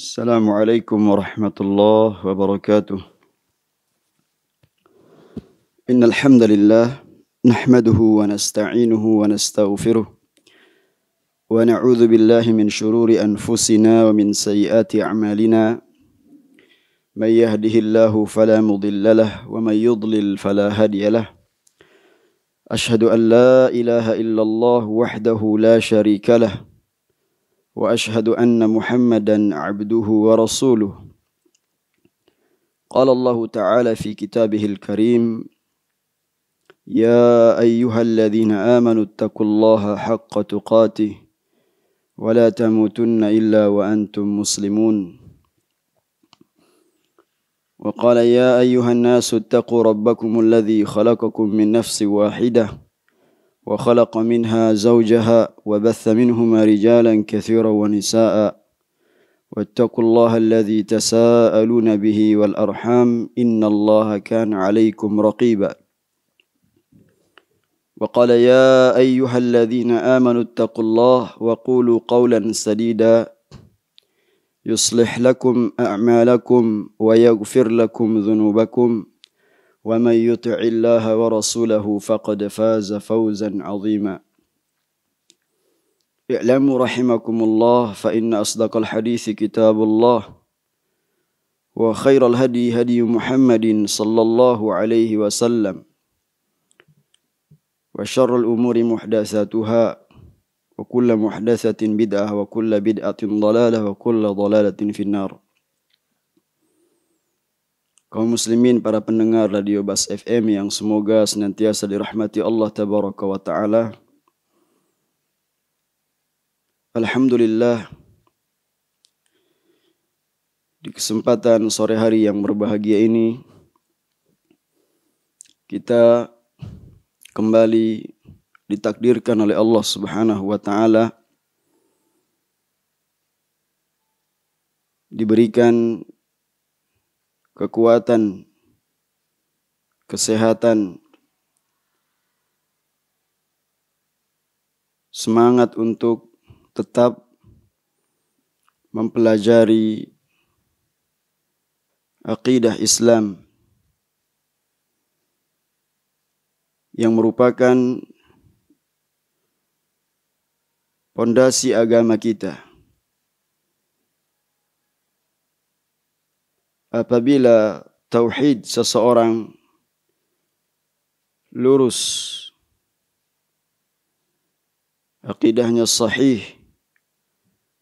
السلام عليكم ورحمة الله وبركاته. إن الحمد لله نحمده ونستعينه ونستغفره ونعوذ بالله من شرور أنفسنا ومن سيئات أعمالنا. من يهده الله فلا مضل له ومن يضلل فلا هادي له. أشهد أن لا إله إلا الله وحده لا شريك له وأشهد أن محمدا عبده ورسوله. قال الله تعالى في كتابه الكريم: يا أيها الذين آمنوا اتقوا الله حق تقاته ولا تموتن إلا وأنتم مسلمون. وقال: يا أيها الناس اتقوا ربكم الذي خلقكم من نفس واحدة وخلق منها زوجها وبث منهما رجالا كثيرا ونساء واتقوا الله الذي تساءلون به والأرحام إن الله كان عليكم رقيبا. وقال: يا أيها الذين آمنوا اتقوا الله وقولوا قولا سديدا يصلح لكم أعمالكم ويغفر لكم ذنوبكم ومن يطع الله ورسوله فقد فاز فوزا عظيما. اعلموا رحمكم الله فإن أصدق الحديث كتاب الله وخير الهدي هدي محمد صلى الله عليه وسلم وشر الأمور محدثاتها وكل محدثة بدعة وكل بدعة ضلالة وكل ضلالة في النار. Kaum muslimin, para pendengar Radio Bas FM yang semoga senantiasa dirahmati Allah Tabaraka wa Ta'ala. Alhamdulillah, di kesempatan sore hari yang berbahagia ini kita kembali ditakdirkan oleh Allah Subhanahu wa Ta'ala diberikan kekuatan, kesehatan, semangat untuk tetap mempelajari akidah Islam yang merupakan pondasi agama kita. Apabila tauhid seseorang lurus, akidahnya sahih,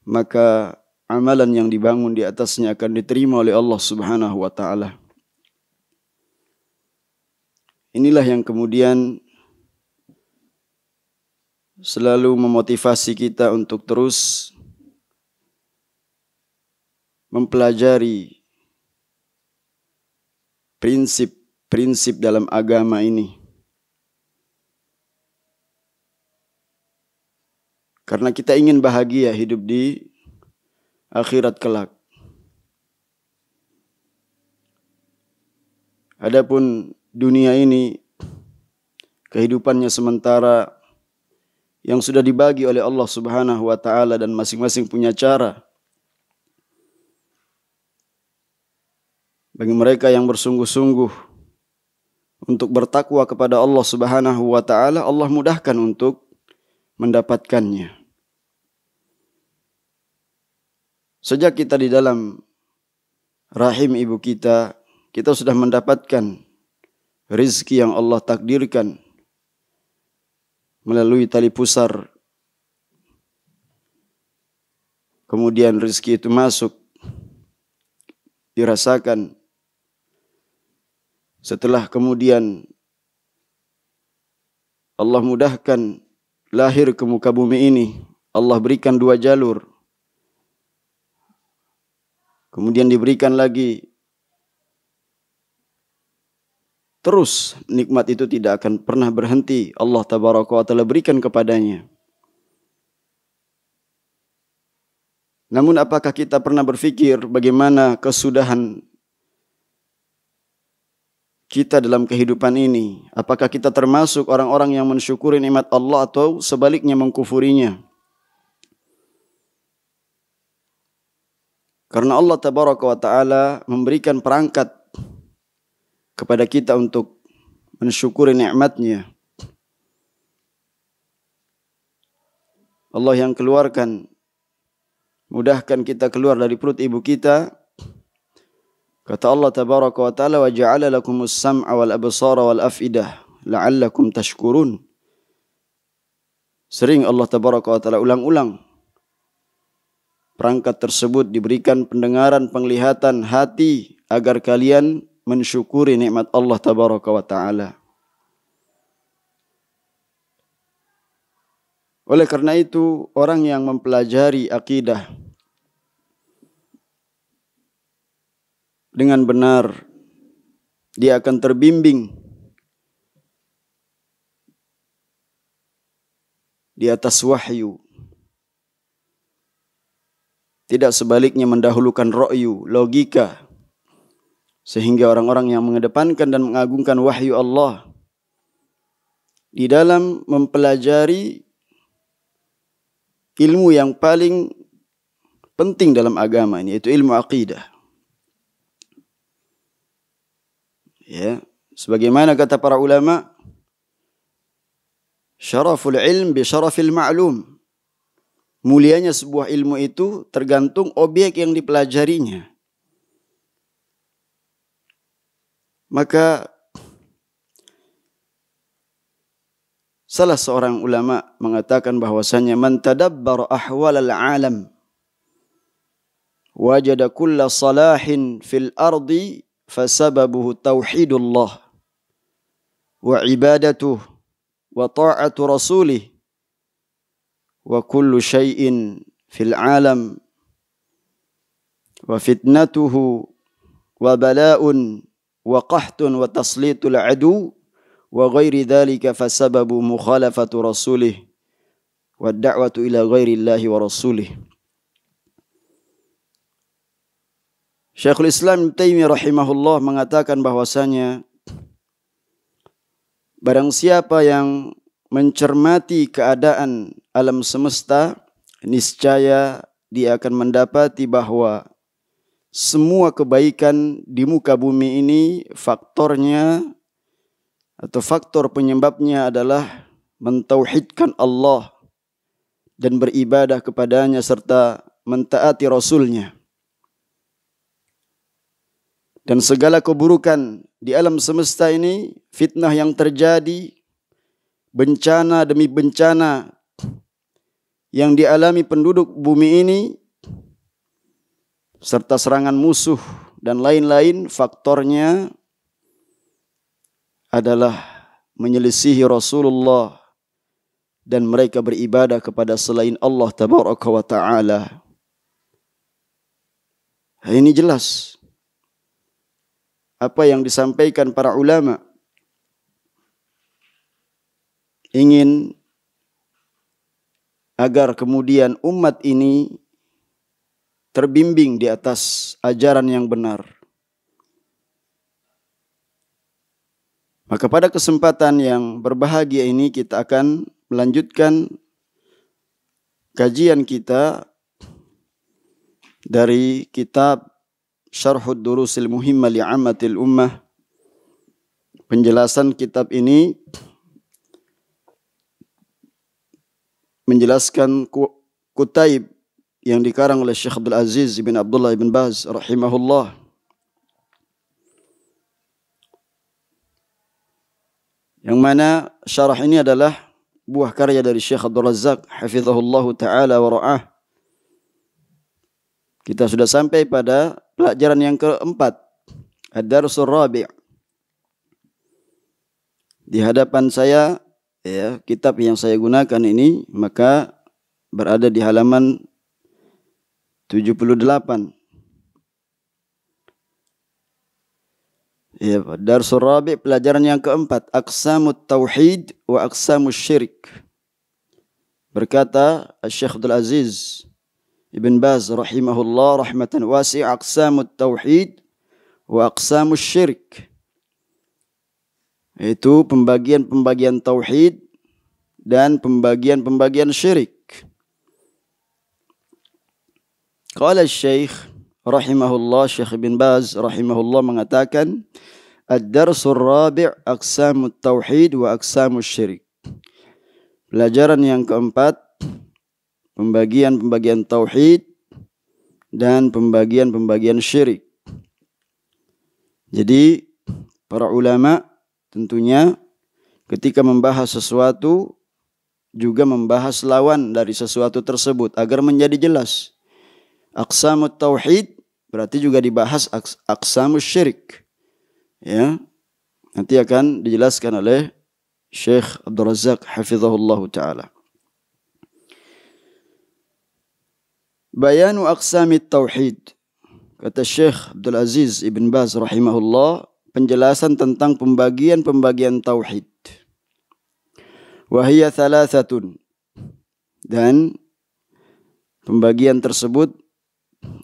maka amalan yang dibangun di atasnya akan diterima oleh Allah Subhanahu wa Ta'ala. Inilah yang kemudian selalu memotivasi kita untuk terus mempelajari prinsip-prinsip dalam agama ini. Karena kita ingin bahagia hidup di akhirat kelak. Adapun dunia ini kehidupannya sementara yang sudah dibagi oleh Allah Subhanahu wa Ta'ala dan masing-masing punya cara. Bagi mereka yang bersungguh-sungguh untuk bertakwa kepada Allah Subhanahu wa Ta'ala, Allah mudahkan untuk mendapatkannya. Sejak kita di dalam rahim ibu kita, kita sudah mendapatkan rizki yang Allah takdirkan melalui tali pusar. Kemudian rizki itu masuk, dirasakan. Setelah kemudian Allah mudahkan lahir ke muka bumi ini, Allah berikan 2 jalur. Kemudian diberikan lagi. Terus nikmat itu tidak akan pernah berhenti. Allah Tabaraka wa Ta'ala berikan kepadanya. Namun apakah kita pernah berpikir bagaimana kesudahan kita dalam kehidupan ini? Apakah kita termasuk orang-orang yang mensyukuri nikmat Allah atau sebaliknya mengkufurinya? Karena Allah Tabaraka wa Ta'ala memberikan perangkat kepada kita untuk mensyukuri nikmat-Nya. Allah yang keluarkan, mudahkan kita keluar dari perut ibu kita. Kata Allah Tabaraka wa Ta'ala, wa ja'ala lakumus sam'a wal absara wal afidah la'allakum tashkurun. Sering Allah Tabaraka wa Ta'ala ulang-ulang perangkat tersebut diberikan pendengaran, penglihatan, hati agar kalian mensyukuri nikmat Allah Tabaraka wa Ta'ala. Oleh karena itu, orang yang mempelajari akidah dengan benar, dia akan terbimbing di atas wahyu. Tidak sebaliknya mendahulukan ra'yu, logika. Sehingga orang-orang yang mengedepankan dan mengagungkan wahyu Allah di dalam mempelajari ilmu yang paling penting dalam agama ini, yaitu ilmu akidah. Ya, sebagaimana kata para ulama, syaraful ilm bi syarafil ma'lum. Mulianya sebuah ilmu itu tergantung objek yang dipelajarinya. Maka salah seorang ulama mengatakan bahwasanya man tadabbara ahwal al-alam wajada kulla salahin fil ardi fasababuhu tauhidullah wa ibadatuh wa ta'atu rasulih wa kullu syai'in fil alam wa fitnatuhu wa bala'un wa qahtun wa taslitul adu wa ghairi dhalika fasababu mukhalafatu rasulih wa da'watu ila ghairi Allahi wa rasulih. Syekhul Islam Ibnu Taimiyah rahimahullah mengatakan bahwasanya barang siapa yang mencermati keadaan alam semesta, niscaya dia akan mendapati bahwa semua kebaikan di muka bumi ini faktornya atau faktor penyebabnya adalah mentauhidkan Allah dan beribadah kepadanya serta mentaati Rasulnya. Dan segala keburukan di alam semesta ini, fitnah yang terjadi, bencana demi bencana yang dialami penduduk bumi ini, serta serangan musuh dan lain-lain, faktornya adalah menyelisihi Rasulullah dan mereka beribadah kepada selain Allah Tabaraka wa Ta'ala. Ini jelas apa yang disampaikan para ulama, ingin agar kemudian umat ini terbimbing di atas ajaran yang benar. Maka pada kesempatan yang berbahagia ini kita akan melanjutkan kajian kita dari kitab Syarhud Durusil Muhimmah li'ammatil ummah. Penjelasan kitab ini menjelaskan kutaib yang dikarang oleh Syekh Abdul Aziz bin Abdullah bin Baz rahimahullah. Yang mana syarah ini adalah buah karya dari Syekh Abdul Razzaq hafizahullah ta'ala wa ra'ah. Kita sudah sampai pada pelajaran yang keempat, Ad-Darsul Rabi'. Di hadapan saya, ya, kitab yang saya gunakan ini maka berada di halaman 78. Ya, Darsul Rabi', pelajaran yang keempat, Aqsamut Tauhid wa Aqsamus Syirik. Berkata Syekh Abdul Aziz Ibn Baz rahimahullah rahmatan wasi'ah, Aqsamut Tauhid wa Aqsamus Syirik. Itu pembagian-pembagian tauhid dan pembagian-pembagian syirik. Qala Syekh rahimahullah, Syekh bin Baz rahimahullah mengatakan, ad-darsul rabi' aqsamut tauhid wa aqsamus syirik. Pelajaran yang keempat, pembagian-pembagian tauhid dan pembagian-pembagian syirik. Jadi para ulama tentunya ketika membahas sesuatu juga membahas lawan dari sesuatu tersebut agar menjadi jelas. Aqsamut tauhid berarti juga dibahas aqsamus syirik. Ya. Nanti akan dijelaskan oleh Syekh Abdul Razak hafizahullah taala. Bayanu aqsamit tauhid. Kata Syekh Abdul Aziz Ibn Baz rahimahullah, penjelasan tentang pembagian-pembagian tauhid. Wahiyya thalathatun. Dan pembagian tersebut,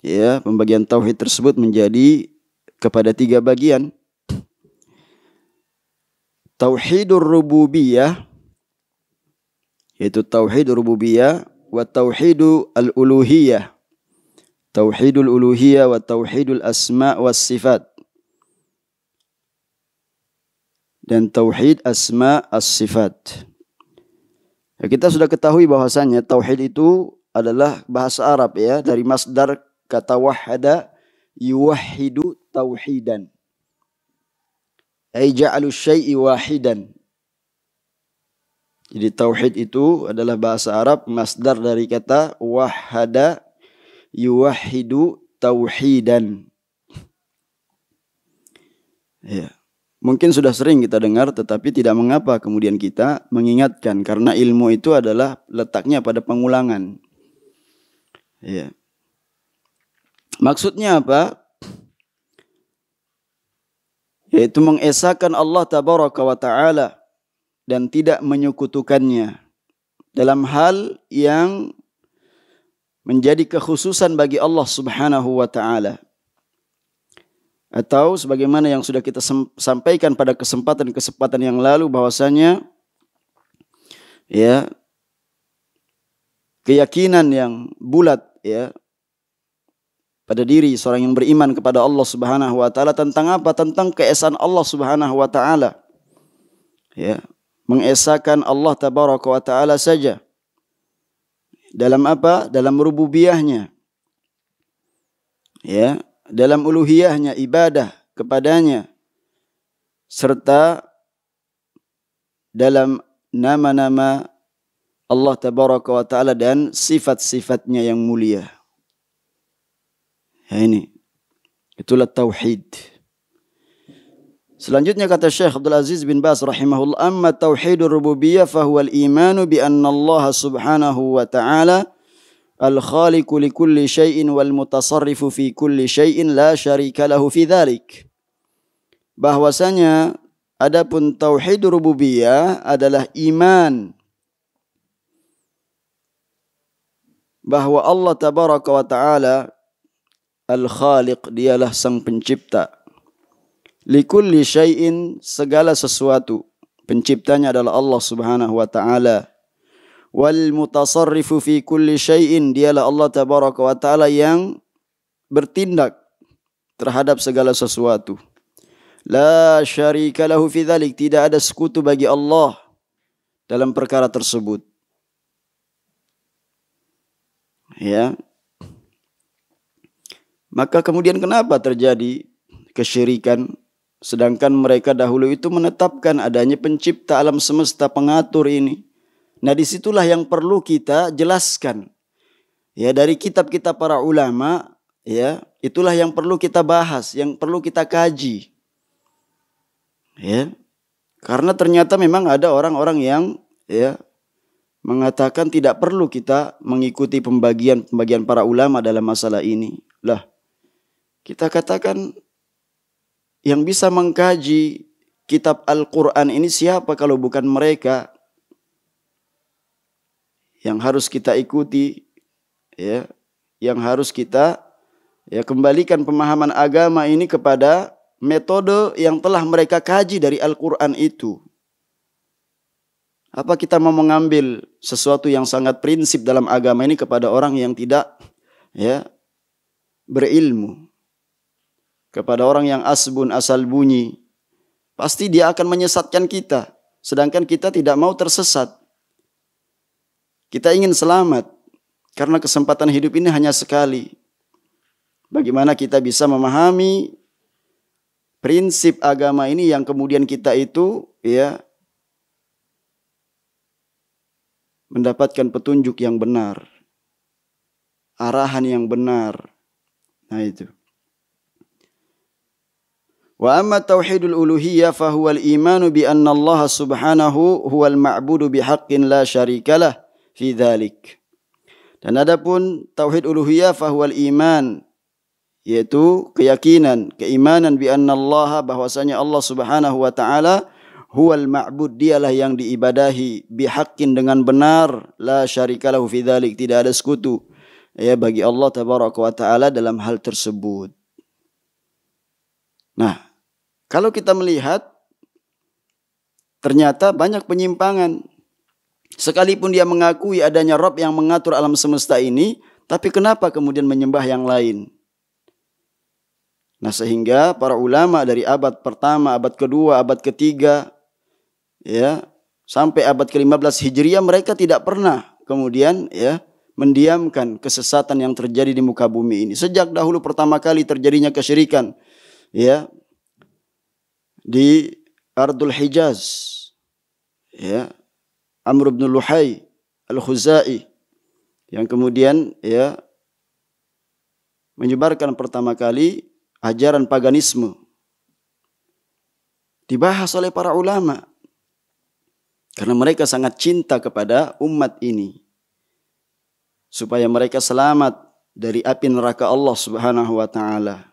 ya, pembagian tauhid tersebut menjadi kepada 3 bagian. Tauhidur rububiyah, yaitu tauhid rububiyah, wa tauhidul uluhiyah. Tauhidul uluhiyah wa tauhidul asma was sifat. Dan tauhid asma as sifat. Ya, kita sudah ketahui bahwasanya tauhid itu adalah bahasa Arab, ya, dari masdar kata wahada yuwahhidu tauhidan. Ai ja'alu syai'i wahidan. Jadi tauhid itu adalah bahasa Arab, masdar dari kata wahada yuwahhidu tauhidan. Ya. Mungkin sudah sering kita dengar, tetapi tidak mengapa kemudian kita mengingatkan, karena ilmu itu adalah letaknya pada pengulangan. Ya. Maksudnya apa? Yaitu mengesahkan Allah tabaraka wa ta'ala dan tidak menyekutukannya dalam hal yang menjadi kekhususan bagi Allah subhanahu wa ta'ala. Atau sebagaimana yang sudah kita sampaikan pada kesempatan-kesempatan yang lalu, bahwasanya ya, keyakinan yang bulat, ya, pada diri seorang yang beriman kepada Allah subhanahu wa ta'ala tentang apa? Tentang keesaan Allah subhanahu wa ta'ala. Ya, mengesahkan Allah tabaraka wa ta'ala saja. Dalam apa? Dalam rububiyahnya. Ya, dalam uluhiyahnya, ibadah kepadanya. Serta dalam nama-nama Allah tabaraka wa ta'ala dan sifat-sifatnya yang mulia. Ya, ini. Itulah tauhid. Selanjutnya kata Syekh Abdul Aziz bin Baz rahimahullah, amma tauhidur rububiyah fahuwa al-imanu bi anna Allah subhanahu wa ta'ala al-khaliqu li kulli syai'in wal mutasarrifu fi kulli syai'in la syarika lahu fi dzalik. Bahwasanya adapun tauhidur rububiyah adalah iman bahwa Allah tabaraka wa ta'ala al-khaliq, dialah sang pencipta. Likulli syai'in, segala sesuatu, penciptanya adalah Allah subhanahu wa ta'ala. Wal mutasarrifu fi kulli syai'in, dialah Allah tabaraka wa ta'ala yang bertindak terhadap segala sesuatu. La syarika lahu fi dzalik, tidak ada sekutu bagi Allah dalam perkara tersebut. Ya. Maka kemudian kenapa terjadi kesyirikan? Sedangkan mereka dahulu itu menetapkan adanya pencipta alam semesta, pengatur ini. Nah, disitulah yang perlu kita jelaskan. Ya, dari kitab-kitab para ulama, ya, itulah yang perlu kita bahas, yang perlu kita kaji. Ya. Karena ternyata memang ada orang-orang yang, ya, mengatakan tidak perlu kita mengikuti pembagian para ulama dalam masalah ini. Lah, kita katakan yang bisa mengkaji kitab Al-Quran ini siapa kalau bukan mereka? Yang harus kita ikuti, ya, yang harus kita, ya, kembalikan pemahaman agama ini kepada metode yang telah mereka kaji dari Al-Quran itu. Apa kita mau mengambil sesuatu yang sangat prinsip dalam agama ini kepada orang yang tidak, ya, berilmu kepada orang yang asbun asal bunyi, pasti dia akan menyesatkan kita. Sedangkan kita tidak mau tersesat. Kita ingin selamat. Karena kesempatan hidup ini hanya sekali. Bagaimana kita bisa memahami prinsip agama ini yang kemudian kita itu mendapatkan petunjuk yang benar. Arahan yang benar. Nah itu. Wa amma tauhidul uluhiyah fahuwal imanu bi anna Allah subhanahu huwal ma'budu bihaqqin la syarikalah fi dzalik. Dan adapun tauhid uluhiyah fahuwal iman, yaitu keyakinan, keimanan bi anna Allah, bahwasanya Allah Subhanahu wa taala huwal ma'bud, dialah yang diibadahi, bihaqqin, dengan benar, la syarikalahu fi dzalik, tidak ada sekutu bagi Allah tabaraka wa taala dalam hal tersebut. Nah, kalau kita melihat ternyata banyak penyimpangan. Sekalipun dia mengakui adanya Rabb yang mengatur alam semesta ini, tapi kenapa kemudian menyembah yang lain? Nah, sehingga para ulama dari abad pertama, abad kedua, abad ketiga, sampai abad ke-15 Hijriah, mereka tidak pernah kemudian mendiamkan kesesatan yang terjadi di muka bumi ini. Sejak dahulu pertama kali terjadinya kesyirikan di Ardul Hijaz, Amr bin Luhai Al-Khuzai yang kemudian menyebarkan pertama kali ajaran paganisme, dibahas oleh para ulama karena mereka sangat cinta kepada umat ini supaya mereka selamat dari api neraka Allah Subhanahu wa taala.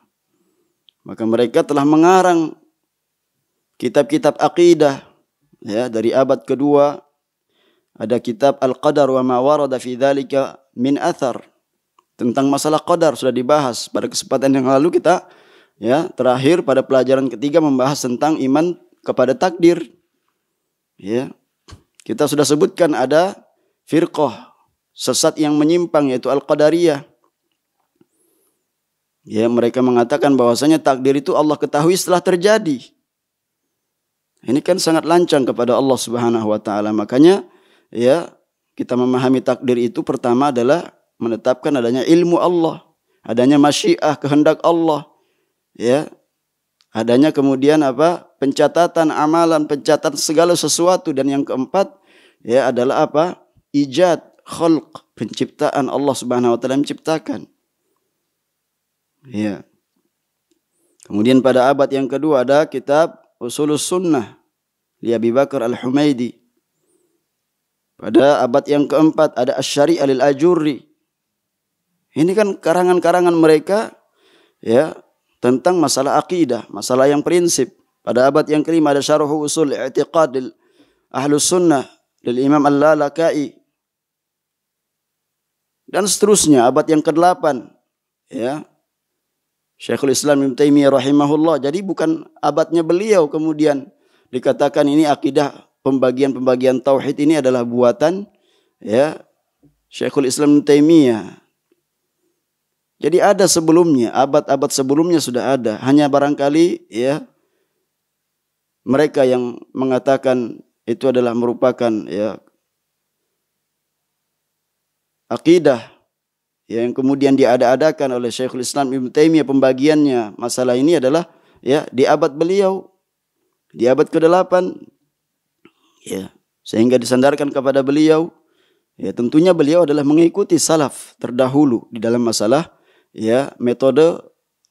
Maka mereka telah mengarang kitab-kitab akidah dari abad kedua. Ada kitab Al-Qadar wa ma warada fi dzalika min athar. Tentang masalah qadar sudah dibahas pada kesempatan yang lalu. Kita terakhir pada pelajaran ketiga membahas tentang iman kepada takdir. Kita sudah sebutkan ada firqah sesat yang menyimpang, yaitu Al-Qadariyah. Mereka mengatakan bahwasanya takdir itu Allah ketahui setelah terjadi. Ini kan sangat lancang kepada Allah Subhanahu wa taala. Makanya kita memahami takdir itu pertama adalah menetapkan adanya ilmu Allah, adanya masyiah, kehendak Allah, adanya kemudian pencatatan amalan, pencatatan segala sesuatu, dan yang keempat adalah ijad, khalq, penciptaan Allah Subhanahu wa taala menciptakan. Kemudian pada abad yang kedua ada kitab Usulus Sunnah li Abi Bakar Al-Humaidi. Pada abad yang keempat ada Asy-Syari'ah lil Ajurri. Ini kan karangan-karangan mereka tentang masalah akidah, masalah yang prinsip. Pada abad yang kelima ada Syarhu Usul I'tiqad lil Ahlus Sunnah lil Imam Al-Lalakai. Dan seterusnya abad yang ke-8 Syekhul Islam Ibnu Taimiyah rahimahullah. Jadi bukan abadnya beliau kemudian dikatakan ini akidah, pembagian-pembagian tauhid ini adalah buatan Syekhul Islam Ibnu Taimiyah. Jadi ada sebelumnya, abad-abad sebelumnya sudah ada. Hanya barangkali mereka yang mengatakan itu adalah merupakan akidah yang kemudian diada-adakan oleh Syekhul Islam Ibnu Taimiyah, pembagiannya masalah ini adalah di abad beliau, di abad ke-8. Sehingga disandarkan kepada beliau. Tentunya beliau adalah mengikuti salaf terdahulu di dalam masalah metode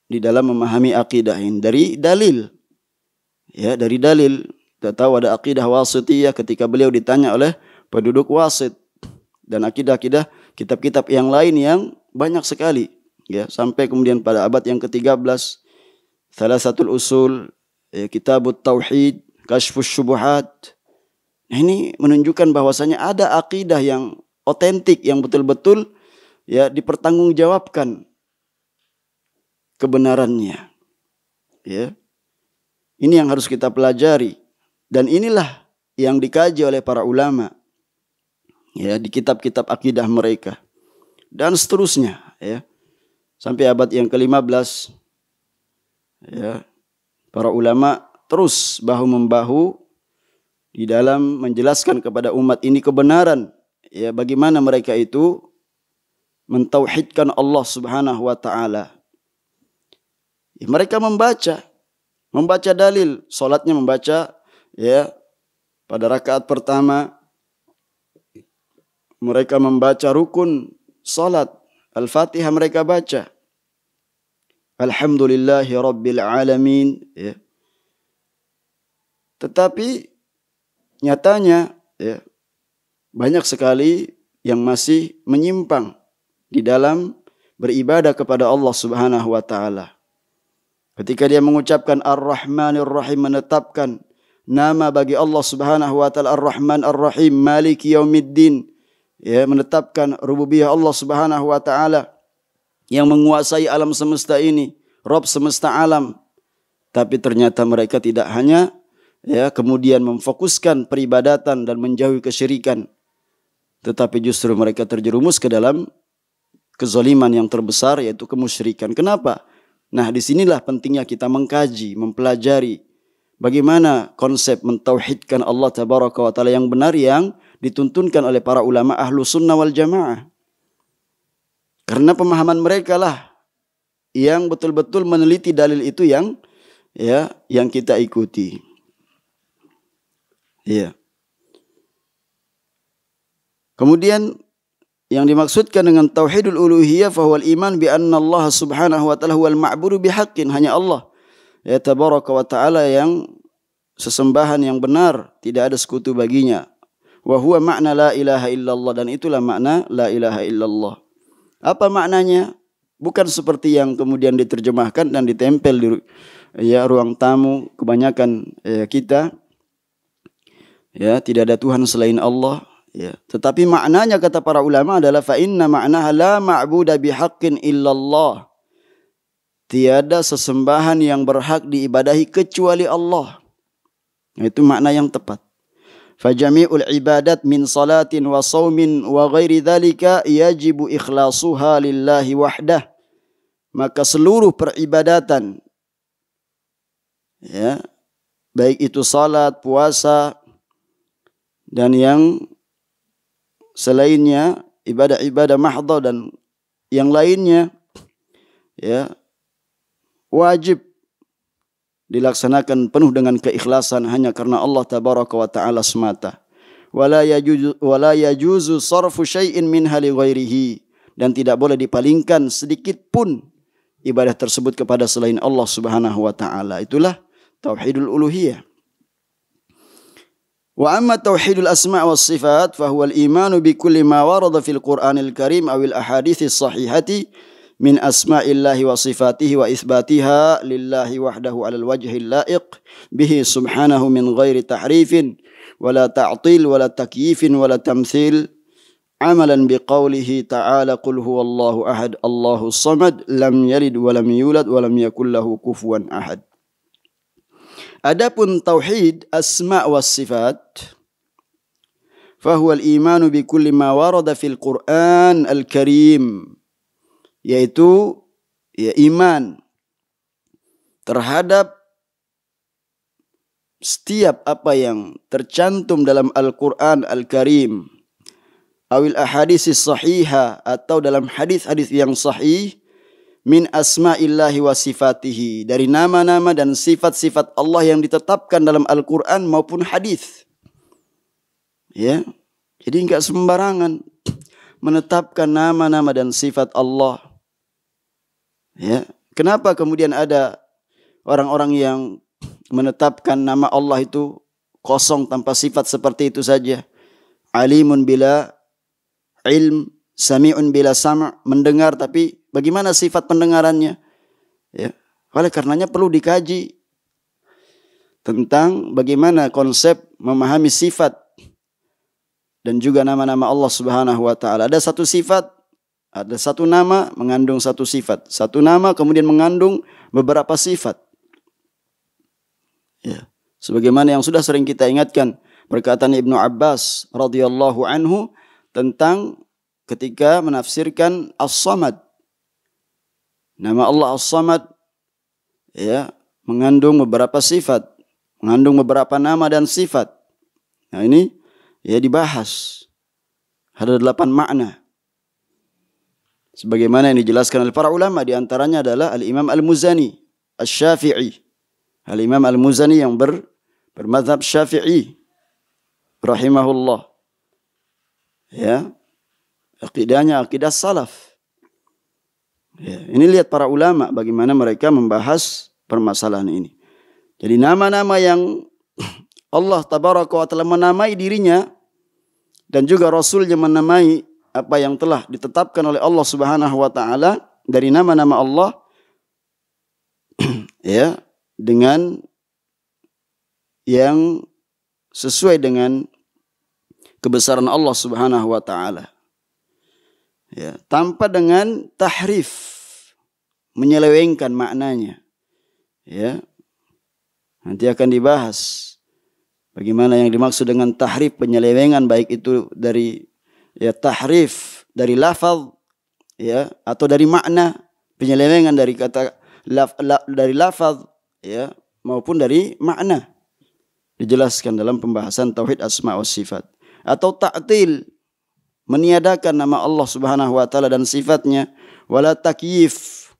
di dalam memahami akidah ini dari dalil. Dari dalil. Kita tahu ada akidah wasitiyah ketika beliau ditanya oleh penduduk Wasit, dan akidah-akidah kitab-kitab yang lain yang banyak sekali. Sampai kemudian pada abad yang ke-13 Thalathatul Usul, Kitabut Tauhid, Kashfus Syubuhat. Nah, ini menunjukkan bahwasanya ada akidah yang otentik, yang betul-betul dipertanggungjawabkan kebenarannya. Ini yang harus kita pelajari, dan inilah yang dikaji oleh para ulama di kitab-kitab akidah mereka dan seterusnya. sampai abad yang ke-15. Ya, para ulama terus bahu-membahu di dalam menjelaskan kepada umat ini kebenaran, ya, bagaimana mereka itu mentauhidkan Allah Subhanahu wa taala. Mereka membaca dalil, salatnya membaca, ya, pada rakaat pertama mereka membaca rukun salat, Al-Fatihah mereka baca. Alhamdulillahi Rabbil Alamin. Ya. Tetapi nyatanya, ya, banyak sekali yang masih menyimpang di dalam beribadah kepada Allah Subhanahu wa taala. Ketika dia mengucapkan Ar-Rahmanir Rahim, menetapkan nama bagi Allah Subhanahu wa taala Ar-Rahman Ar-Rahim, Maliki Yaumiddin, ya, menetapkan rububiyah Allah Subhanahu wa taala yang menguasai alam semesta ini, Rabb semesta alam. Tapi ternyata mereka tidak hanya, ya, kemudian memfokuskan peribadatan dan menjauhi kesyirikan, tetapi justru mereka terjerumus ke dalam kezaliman yang terbesar, yaitu kemusyrikan. Kenapa? Nah, disinilah pentingnya kita mengkaji, mempelajari bagaimana konsep mentauhidkan Allah Tabaraka wa Ta'ala yang benar, yang dituntunkan oleh para ulama ahlu sunnah wal jamaah. Karena pemahaman mereka lah yang betul-betul meneliti dalil itu yang kita ikuti. Ya. Kemudian yang dimaksudkan dengan tauhidul uluhiyah fahuwal iman bi anna Allah Subhanahu wa taala huwal ma'budu bihaqqin, hanya Allah, ya, Tabaraka wa taala yang sesembahan yang benar, tidak ada sekutu baginya. Wa huwa makna la ilaha illallah, dan itulah makna la ilaha illallah. Apa maknanya? Bukan seperti yang kemudian diterjemahkan dan ditempel di, ya, ruang tamu kebanyakan, ya, kita. Ya, tidak ada Tuhan selain Allah. Ya, tetapi maknanya kata para ulama adalah fa inna ma'naha la ma'buda bihaqqin illallah. Tiada sesembahan yang berhak diibadahi kecuali Allah. Itu makna yang tepat. Fa jami'ul ibadat min salatin wa shaumin wa ghairi dzalika yajibu ikhlasuha lillahi wahdah. Maka seluruh peribadatan, ya, baik itu salat, puasa, dan yang selainnya, ibadah-ibadah mahdhah dan yang lainnya, ya, wajib dilaksanakan penuh dengan keikhlasan hanya karena Allah Tabaraka wa taala semata. Wala yajuzu sarfu syai'in minha li ghairihi, dan tidak boleh dipalingkan sedikit pun ibadah tersebut kepada selain Allah Subhanahu wa taala. Itulah tauhidul uluhiyah. Wa amma tauhidul asma' was sifat fa huwa al-imanu bi kulli ma warada fil Qur'anil Karim aw al ahaditsis sahihati min asma'illahi wa sifatihi wa itsbatiha lillahi wahdahu 'alal wajhil la'iq bihi subhanahu min ghairi tahrifin wala ta'til wala takyifin wala tamthil, amalan biqaulihi ta'ala qul huwallahu ahad Allahus samad lam yalid wa lam yulad wa lam yakul lahu kufuwan ahad. Adapun tauhid asma' was sifat fahuwa al-imanu bi kulli ma warada fil Qur'an al-Karim, yaitu, ya, iman terhadap setiap apa yang tercantum dalam Al-Qur'an Al-Karim, awil ahaditsis sahihah, atau dalam hadis-hadis yang sahih, min asma'illahi wa sifatihi, dari nama-nama dan sifat-sifat Allah yang ditetapkan dalam Al-Quran maupun hadis. Ya, jadi enggak sembarangan menetapkan nama-nama dan sifat Allah. Ya, kenapa kemudian ada orang-orang yang menetapkan nama Allah itu kosong tanpa sifat seperti itu saja? Alimun bila ilm, sami'un bila sam', mendengar tapi bagaimana sifat pendengarannya? Ya, oleh karenanya perlu dikaji tentang bagaimana konsep memahami sifat dan juga nama-nama Allah Subhanahu wa taala. Ada satu sifat, ada satu nama mengandung satu sifat. Satu nama kemudian mengandung beberapa sifat. Ya, sebagaimana yang sudah sering kita ingatkan perkataan Ibnu Abbas radhiyallahu anhu tentang ketika menafsirkan As-Samad. Nama Allah As-Samad ya mengandung beberapa sifat, mengandung beberapa nama dan sifat. Nah ini ya dibahas. Ada 8 makna. Sebagaimana yang dijelaskan oleh para ulama, di antaranya adalah Al-Imam Al-Muzani, Asy-Syafi'i. Al-Imam Al-Muzani yang bermadzhab Syafi'i rahimahullah. Ya. Akidahnya akidah salaf. Ya, ini lihat para ulama bagaimana mereka membahas permasalahan ini. Jadi nama-nama yang Allah tabaraka wa ta'ala menamai dirinya dan juga Rasulnya menamai apa yang telah ditetapkan oleh Allah Subhanahu wa taala dari nama-nama Allah ya dengan yang sesuai dengan kebesaran Allah Subhanahu wa taala. Ya, tanpa dengan tahrif, menyelewengkan maknanya. Ya. Nanti akan dibahas bagaimana yang dimaksud dengan tahrif, penyelewengan, baik itu dari ya tahrif dari lafaz ya atau dari makna, penyelewengan dari kata dari lafaz ya maupun dari makna. Dijelaskan dalam pembahasan tauhid asma wa sifat. Atau ta'til, meniadakan nama Allah Subhanahu wa taala dan sifatnya, wala takyif,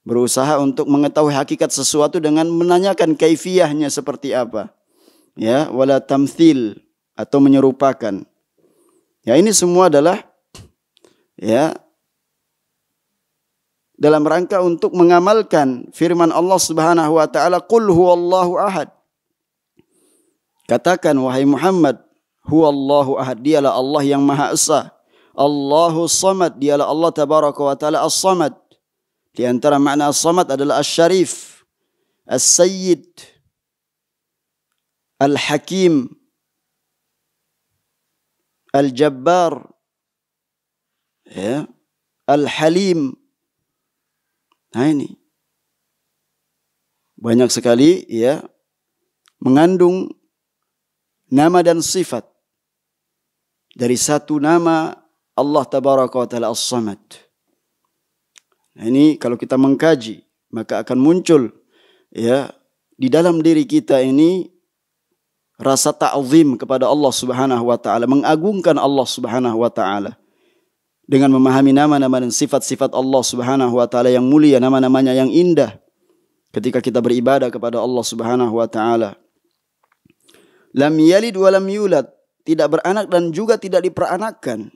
berusaha untuk mengetahui hakikat sesuatu dengan menanyakan kaifiyahnya seperti apa. Ya, wala tamthil, atau menyerupakan. Ya, ini semua adalah ya dalam rangka untuk mengamalkan firman Allah Subhanahu wa taala, qul huwallahu ahad. Katakan wahai Muhammad, huwallahu ahad, dialah Allah yang Maha Esa. Allahu Samad, dialah Allah tabaraka wa taala As-Samad. Di antara makna As-Samad adalah Asy-Syarif, As-Sayyid, Al-Hakim, Al-Jabbar, ya, Al-Halim. Nah ini banyak sekali ya mengandung nama dan sifat dari satu nama Allah tabaraka wa taala As-Samad. Nah ini kalau kita mengkaji maka akan muncul ya di dalam diri kita ini rasa ta'zim kepada Allah Subhanahu wa taala, mengagungkan Allah Subhanahu wa taala dengan memahami nama-nama dan sifat-sifat Allah Subhanahu wa taala yang mulia, nama-namanya yang indah ketika kita beribadah kepada Allah Subhanahu wa taala. Lam yalid wa lam yulad, tidak beranak dan juga tidak diperanakkan.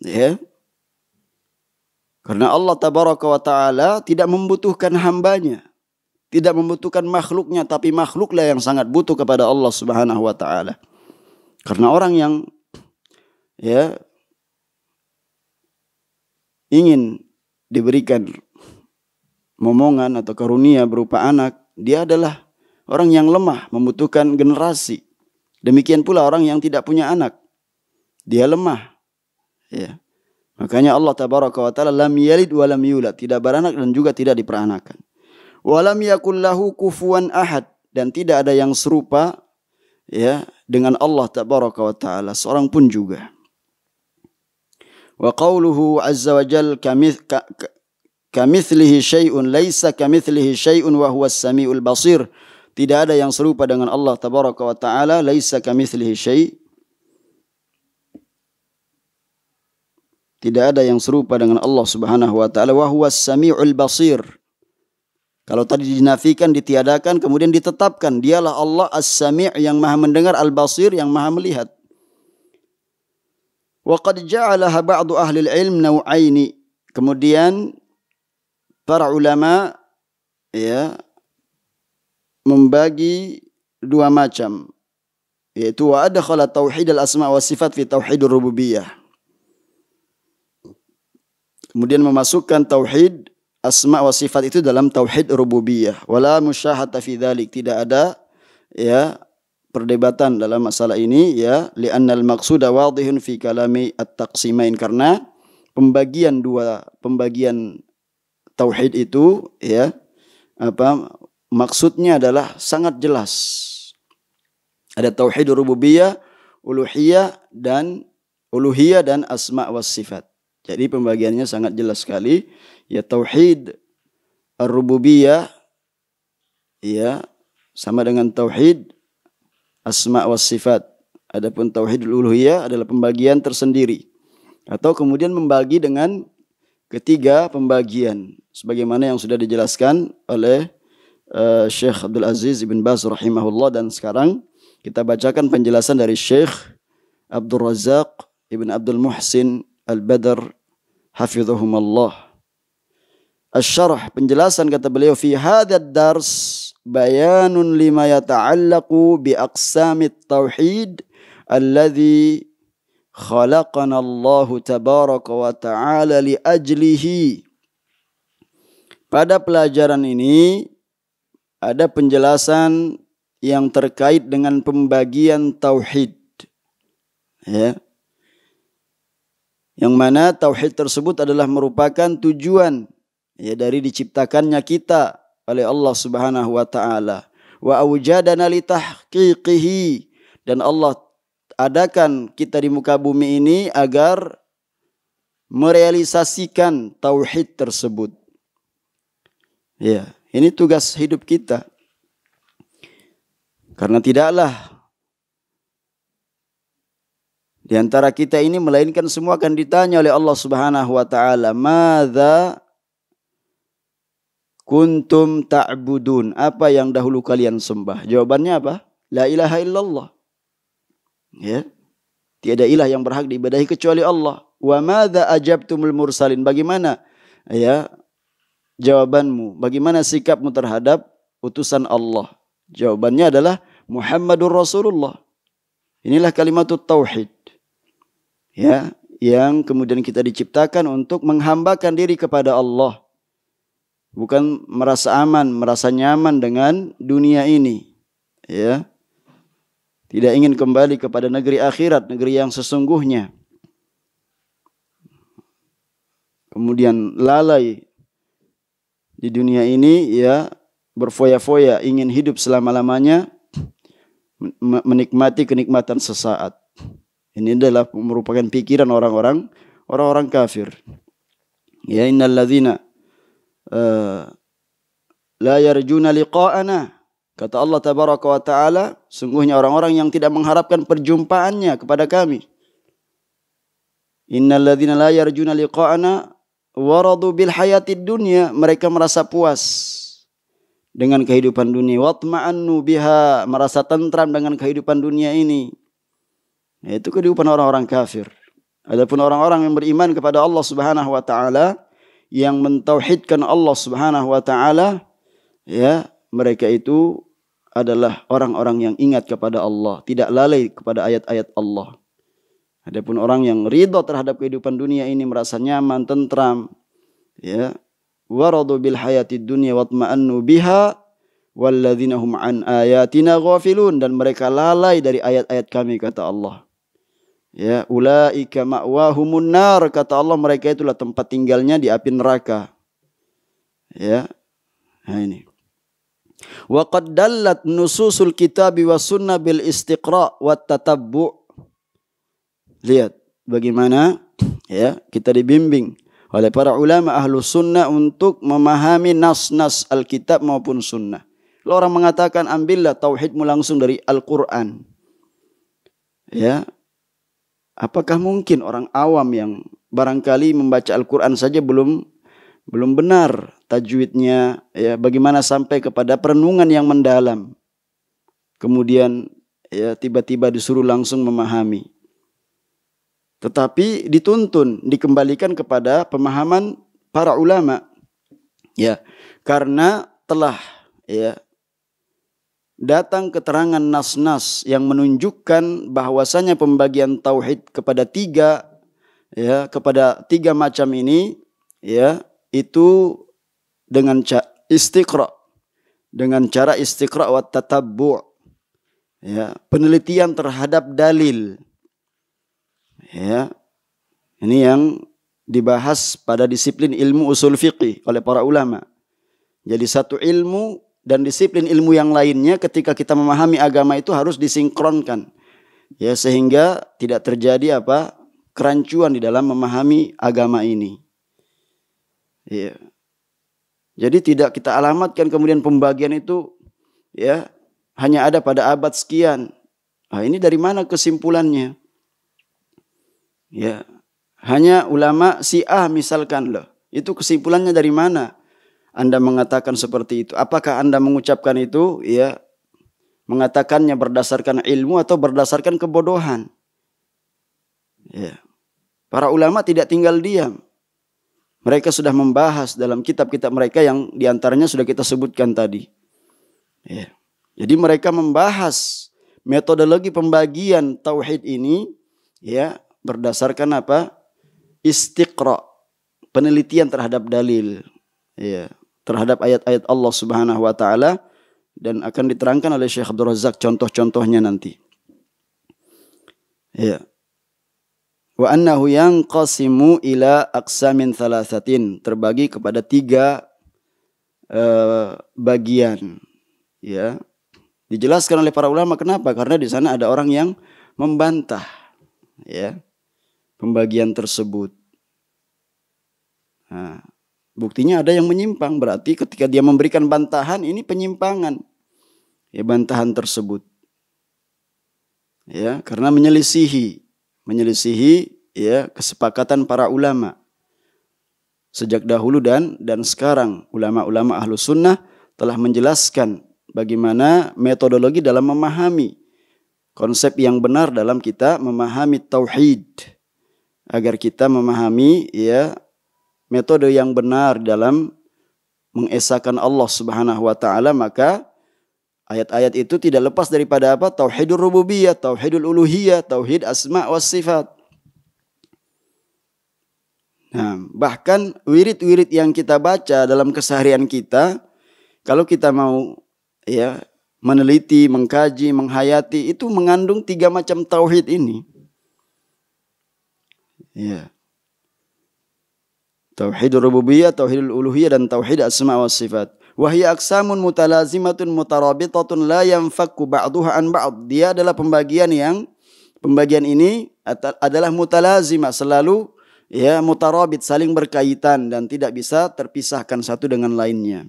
Ya. Karena Allah tabaraka wa taala tidak membutuhkan hambanya, tidak membutuhkan makhluknya, tapi makhluklah yang sangat butuh kepada Allah Subhanahu wa taala. Karena orang yang ya ingin diberikan momongan atau karunia berupa anak, dia adalah orang yang lemah, membutuhkan generasi. Demikian pula orang yang tidak punya anak, dia lemah. Ya. Makanya Allah tabaraka wa taala lam yalid wa lam yulad, tidak beranak dan juga tidak diperanakan. Wa lam yakul lahu kufuwan ahad, dan tidak ada yang serupa ya dengan Allah tabaraka wa taala seorang pun juga. Wa qauluhu azza wa jalla kamithlihi syai'un laisa kamithlihi syai'un wa huwas samiul basir. Tidak ada yang serupa dengan Allah tabaraka wa taala, laisa kamitslihi syai'. Tidak ada yang serupa dengan Allah Subhanahu wa taala, wa huwas samiul basir. Kalau tadi dinafikan, ditiadakan, kemudian ditetapkan, dialah Allah As-Sami' yang Maha mendengar, Al-Basir yang Maha melihat. Wa qad ja'alaha ba'du ahli al-ilm naw'aini. Kemudian para ulama ya membagi dua macam, yaitu wa adkhala tauhid al-asma wa sifat fi tauhid ar-rububiyah. Kemudian memasukkan tauhid asma wa sifat itu dalam tauhid rububiyah. Wala musyahata fi dzalik, tidak ada ya perdebatan dalam masalah ini ya, li'annal maqsuda wadihun fi kalami at-taqsimain, karena pembagian tauhid itu ya maksudnya adalah sangat jelas. Ada tauhid rububiyah, uluhiyah dan asma was sifat. Jadi pembagiannya sangat jelas sekali. Ya, tauhid ar-rububiyah ya sama dengan tauhid asma wa sifat. Adapun tauhidul uluhiyah adalah pembagian tersendiri. Atau kemudian membagi dengan ketiga pembagian sebagaimana yang sudah dijelaskan oleh Syekh Abdul Aziz Ibn Baz rahimahullah, dan sekarang kita bacakan penjelasan dari Syekh Abdul Razak Ibn Abdul Muhsin Al-Badr hafidhuhumallah. Asy-syarah, penjelasan, kata beliau, fi hadzal dars bayanun lima yata'allaqu bi aqsamit tauhid alladzi khalaqana Allah tabaraka wa ta'ala li ajlihi. Pada pelajaran ini ada penjelasan yang terkait dengan pembagian tauhid. Ya. Yang mana tauhid tersebut adalah merupakan tujuan ya dari diciptakannya kita oleh Allah Subhanahu wa taala. Wa aujadana li tahqiqihi, dan Allah adakan kita di muka bumi ini agar merealisasikan tauhid tersebut. Ya, ini tugas hidup kita. Karena tidaklah di antara kita ini melainkan semua akan ditanya oleh Allah Subhanahu wa taala, "Madza kuntum ta'budun?" Apa yang dahulu kalian sembah? Jawabannya apa? La ilaha illallah. Ya. Tiada ilah yang berhak diibadahi kecuali Allah. Wa madza ajabtumul mursalin? Bagaimana ya jawabanmu? Bagaimana sikapmu terhadap utusan Allah? Jawabannya adalah Muhammadur Rasulullah. Inilah kalimatut tauhid. Ya, yang kemudian kita diciptakan untuk menghambakan diri kepada Allah. Bukan merasa aman, merasa nyaman dengan dunia ini. Ya. Tidak ingin kembali kepada negeri akhirat, negeri yang sesungguhnya. Kemudian lalai di dunia ini, ya, berfoya-foya ingin hidup selama-lamanya, menikmati kenikmatan sesaat. Ini adalah merupakan pikiran orang-orang kafir. Ya, innal ladzina la yarjuna liqa'ana. Kata Allah tabaraka wa taala, sungguhnya orang-orang yang tidak mengharapkan perjumpaannya kepada kami. Innal ladzina la yarjuna liqa'ana waradu bil hayatid dunya. Mereka merasa puas dengan kehidupan dunia. Watma'annu biha, merasa tentram dengan kehidupan dunia ini. Itu kehidupan orang-orang kafir. Adapun orang-orang yang beriman kepada Allah Subhanahu wa taala, yang mentauhidkan Allah Subhanahu wa taala, ya, mereka itu adalah orang-orang yang ingat kepada Allah, tidak lalai kepada ayat-ayat Allah. Adapun orang yang ridha terhadap kehidupan dunia ini, merasa nyaman, tentram, ya, waradu bil hayatid dunya watma'annu biha walladzina hum an ayatina ghafilun, dan mereka lalai dari ayat-ayat kami, kata Allah. Ya, ulaika ma'wahumun nar, kata Allah, mereka itulah tempat tinggalnya di api neraka. Ya. Nah ini. Wa qad dallat nususul kitabi was sunnah bil istiqra' wat tatabbu'. Lihat bagaimana ya kita dibimbing oleh para ulama ahlu sunnah untuk memahami nas-nas Alkitab maupun sunnah. Kalau orang mengatakan ambillah tauhidmu langsung dari Al-Quran. Ya, apakah mungkin orang awam yang barangkali membaca Al-Quran saja belum benar tajwidnya, ya, bagaimana sampai kepada perenungan yang mendalam, kemudian ya tiba-tiba disuruh langsung memahami. Tetapi dituntun, dikembalikan kepada pemahaman para ulama, ya, karena telah ya datang keterangan nas-nas yang menunjukkan bahwasanya pembagian tauhid kepada tiga macam ini, ya, itu dengan cara istiqra wa tatabbu', ya, penelitian terhadap dalil. Ya, ini yang dibahas pada disiplin ilmu usul fiqih oleh para ulama. Jadi satu ilmu dan disiplin ilmu yang lainnya ketika kita memahami agama itu harus disinkronkan, ya, sehingga tidak terjadi kerancuan di dalam memahami agama ini. Ya. Jadi tidak kita alamatkan kemudian pembagian itu ya hanya ada pada abad sekian. Nah, ini dari mana kesimpulannya? Ya, hanya ulama Syiah misalkan loh. Itu kesimpulannya dari mana? Anda mengatakan seperti itu. Apakah Anda mengucapkan itu ya mengatakannya berdasarkan ilmu atau berdasarkan kebodohan? Ya. Para ulama tidak tinggal diam. Mereka sudah membahas dalam kitab-kitab mereka yang diantaranya sudah kita sebutkan tadi. Ya. Jadi mereka membahas metodologi pembagian tauhid ini ya berdasarkan apa? Istiqra, penelitian terhadap dalil. Ya, terhadap ayat-ayat Allah Subhanahu wa taala dan akan diterangkan oleh Syekh Abdul Razak contoh-contohnya nanti. Ya. Wa annahu yanqasimu ila aqsamin thalathatin, terbagi kepada 3 bagian. Ya. Dijelaskan oleh para ulama kenapa? Karena di sana ada orang yang membantah ya pembagian tersebut. Nah, buktinya ada yang menyimpang, berarti ketika dia memberikan bantahan ini penyimpangan. Ya bantahan tersebut. Ya, karena menyelisihi ya kesepakatan para ulama sejak dahulu dan sekarang. Ulama-ulama Ahlus Sunnah telah menjelaskan bagaimana metodologi dalam memahami konsep yang benar dalam kita memahami tauhid, agar kita memahami ya metode yang benar dalam mengesahkan Allah Subhanahu wa taala. Maka ayat-ayat itu tidak lepas daripada apa? Tauhidul rububiyah, tauhidul uluhiyah, tauhid asma was sifat. Nah, bahkan wirid-wirid yang kita baca dalam keseharian kita, kalau kita mau ya meneliti, mengkaji, menghayati, itu mengandung 3 macam tauhid ini. Ya. Tauhidul rububiyah, tauhidul uluhiyah dan tauhid asma wa sifat. Wa hiya aqsamun mutalazimatun mutarabitatun la yanfakku ba'duha an ba'd. Dia adalah pembagian ini adalah mutalazimah, selalu ya mutarabit, saling berkaitan dan tidak bisa terpisahkan satu dengan lainnya.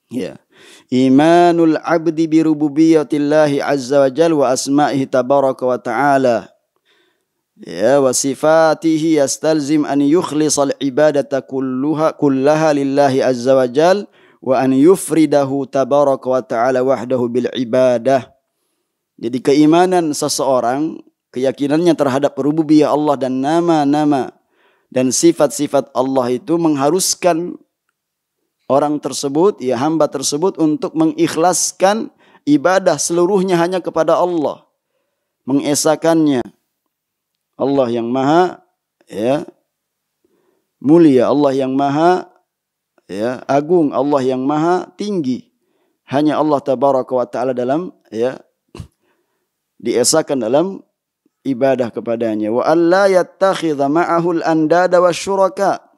Ya. Imanul abdi bi rububiyyatillahi azza wa jalla wa asma'ihi tabaraka wa ta'ala. Ya, wa sifatihi yastalzim an yukhlisal ibadata kullaha lillahi azza wa jal wa an yufridahu tabaraka wa ta'ala wahdahu bil ibadah. Jadi keimanan seseorang, keyakinannya terhadap rububiyah Allah dan nama-nama dan sifat-sifat Allah itu mengharuskan orang tersebut, ya hamba tersebut untuk mengikhlaskan ibadah seluruhnya hanya kepada Allah. Mengesahkannya. Allah yang maha ya mulia, Allah yang maha ya agung, Allah yang maha tinggi. Hanya Allah tabaraka wa taala dalam ya diesahkan dalam ibadah kepadanya. Wa alla yattakhidha ma'ahu al-andada wasyuraka.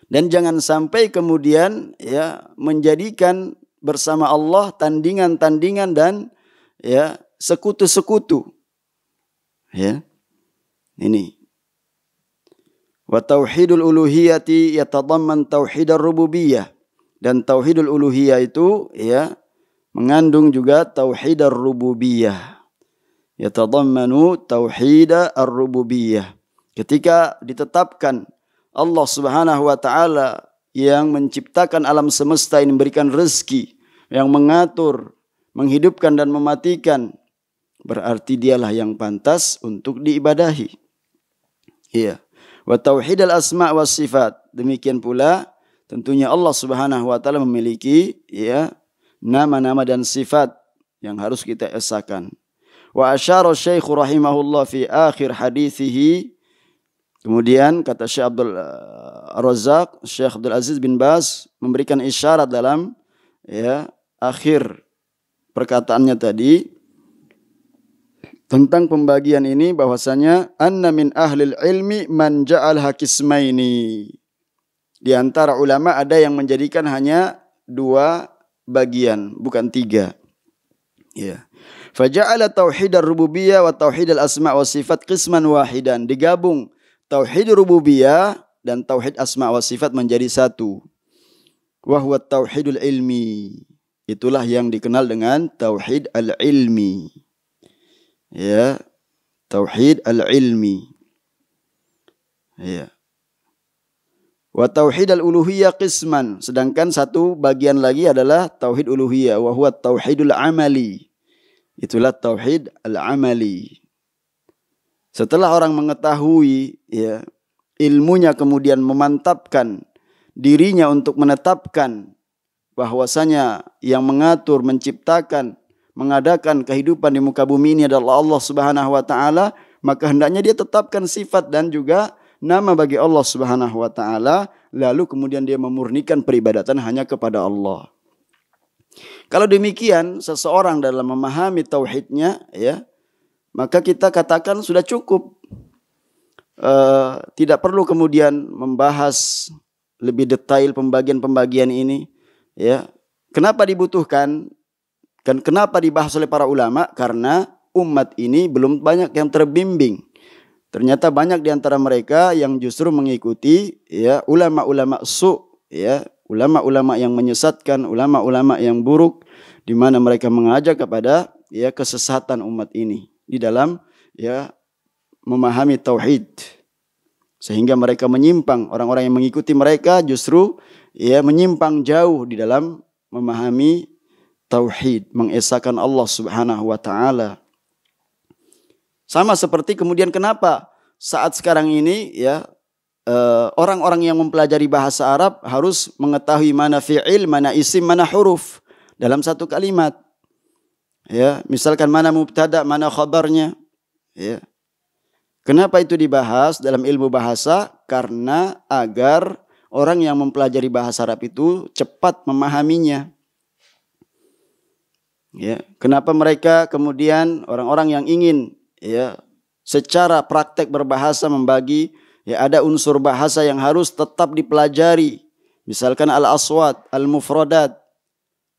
Dan jangan sampai kemudian ya menjadikan bersama Allah tandingan-tandingan dan ya sekutu-sekutu. Ya. Ini. Wa tauhidul uluhiyati yatadamman tauhidar rububiyah. Dan tauhidul uluhiyah itu ya mengandung juga tauhidar rububiyah. Yatadammanu tauhidar rububiyah. Ketika ditetapkan Allah Subhanahu wa taala yang menciptakan alam semesta ini, memberikan rezeki, yang mengatur, menghidupkan dan mematikan, berarti dialah yang pantas untuk diibadahi. Iya. Wa tauhidul asma was sifat. Demikian pula tentunya Allah Subhanahu wa taala memiliki ya nama-nama dan sifat yang harus kita esahkan. Wa asyara Syekh rahimahullah fi akhir hadithihi. Kemudian kata Syekh Abdul Razak, Syekh Abdul Aziz bin Baz memberikan isyarat dalam ya akhir perkataannya tadi tentang pembagian ini, bahwasanya anna min ahlil ilmi man ja'alha qismaini. Di antara ulama ada yang menjadikan hanya 2 bagian, bukan 3. Ya. Faja'ala tauhid ar-rububiyah wa tauhid al-asma' wa sifat qisman wahidan. Digabung tauhid rububiyah dan tauhid asma' wa sifat menjadi satu. Wa huwa tauhidul ilmi. Itulah yang dikenal dengan tauhid al-ilmi. Ya, tauhid al-ilmi. Ya. Wa tauhid al-uluhiyah qisman. Sedangkan satu bagian lagi adalah tauhid uluhiyah. Wa huwa tauhidul amali. Itulah tauhid al-amali. Setelah orang mengetahui ya, ilmunya kemudian memantapkan dirinya untuk menetapkan bahwasanya yang mengatur, menciptakan, mengadakan kehidupan di muka bumi ini adalah Allah Subhanahu wa taala, maka hendaknya dia tetapkan sifat dan juga nama bagi Allah Subhanahu wa taala, lalu kemudian dia memurnikan peribadatan hanya kepada Allah. Kalau demikian seseorang dalam memahami tauhidnya ya, maka kita katakan sudah cukup. Tidak perlu kemudian membahas lebih detail pembagian-pembagian ini ya. Kenapa dibutuhkan? Dan kenapa dibahas oleh para ulama? Karena umat ini belum banyak yang terbimbing. Ternyata banyak di antara mereka yang justru mengikuti ya ulama-ulama ya, ulama-ulama yang menyesatkan, ulama-ulama yang buruk, di mana mereka mengajak kepada ya kesesatan umat ini di dalam ya memahami tauhid, sehingga mereka menyimpang. Orang-orang yang mengikuti mereka justru ya menyimpang jauh di dalam memahami tauhid, mengesahkan Allah Subhanahu wa taala. Sama seperti kemudian kenapa saat sekarang ini ya orang-orang yang mempelajari bahasa Arab harus mengetahui mana fi'il, mana isim, mana huruf dalam satu kalimat. Ya, misalkan mana mubtada, mana khabarnya. Ya. Kenapa itu dibahas dalam ilmu bahasa? Karena agar orang yang mempelajari bahasa Arab itu cepat memahaminya. Ya, kenapa mereka kemudian orang-orang yang ingin ya secara praktek berbahasa membagi ya ada unsur bahasa yang harus tetap dipelajari. Misalkan al-aswat, al-mufradat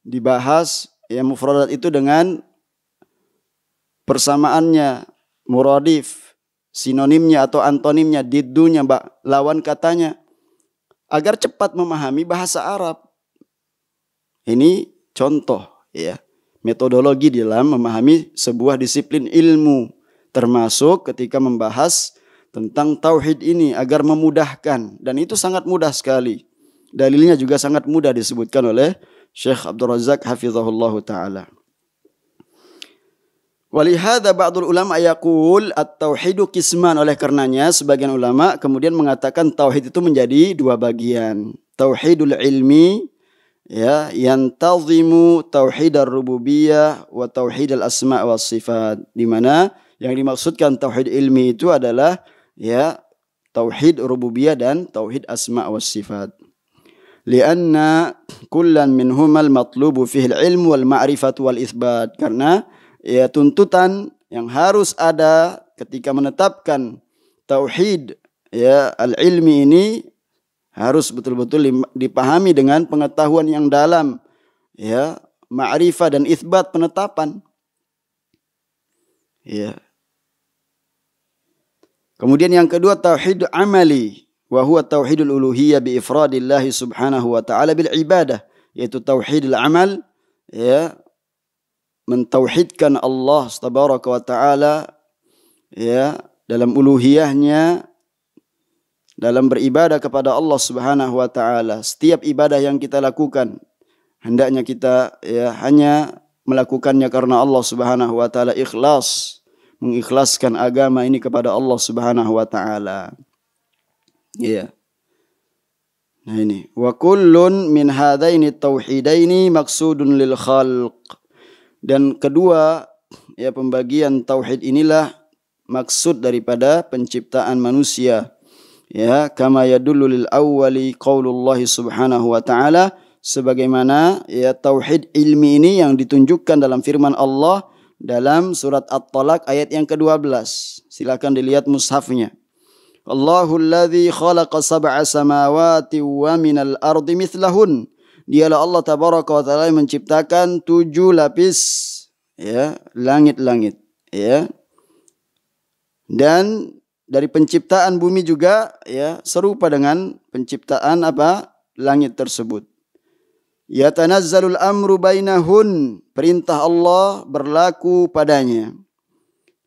dibahas ya, mufradat itu dengan persamaannya, muradif, sinonimnya atau antonimnya, diddunya, lawan katanya, agar cepat memahami bahasa Arab. Ini contoh ya metodologi dalam memahami sebuah disiplin ilmu, termasuk ketika membahas tentang tauhid ini agar memudahkan, dan itu sangat mudah sekali. Dalilnya juga sangat mudah disebutkan oleh Syekh Abdul Razak hafizahullah taala. Walihada ba'dul ulama yaqul at-tauhidu qisman. Oleh karenanya sebagian ulama kemudian mengatakan tauhid itu menjadi dua bagian. Tauhidul ilmi ya yantazimu tauhidar rububiyah wa tauhidal asma' was sifat. Di mana yang dimaksudkan tauhid ilmi itu adalah ya tauhid rububiyah dan tauhid asma' was sifat. Lianna kullan minhumal matlubu fihi al-ilm wal ma'rifatu wal itsbat. Karena ya tuntutan yang harus ada ketika menetapkan tauhid ya al-ilmi ini harus betul-betul dipahami dengan pengetahuan yang dalam ya, ma'rifah dan itsbat penetapan. Ya. Kemudian yang kedua tauhid amali, wa huwa tauhidul uluhiyah bi ifradillah subhanahu wa ta'ala bil ibadah, yaitu tauhidul amal ya, mentauhidkan Allah tabaraka wa ta'ala ya dalam uluhiyahnya, dalam beribadah kepada Allah Subhanahu wa taala. Setiap ibadah yang kita lakukan hendaknya kita ya hanya melakukannya karena Allah Subhanahu wa taala, ikhlas, mengikhlaskan agama ini kepada Allah Subhanahu wa taala. Ya. Nah ini, wa kullun min hadaini tauhidaini maksudun lil khalq. Dan kedua ya pembagian tauhid inilah maksud daripada penciptaan manusia. Ya, kama yadullu lil awwali qaulullah subhanahu wa ta'ala, sebagaimana ya tauhid ilmi ini yang ditunjukkan dalam firman Allah dalam surat At-Talaq ayat yang ke-12. Silakan dilihat mushafnya. Allahul ladzi khalaqa sab'a samawati wa minal ardi mithlahun. Dialah Allah tabaraka wa ta'ala yang menciptakan 7 lapis ya, langit-langit, ya. Dan dari penciptaan bumi juga ya serupa dengan penciptaan apa? Langit tersebut. Yatanazzalul amru bainahun, perintah Allah berlaku padanya.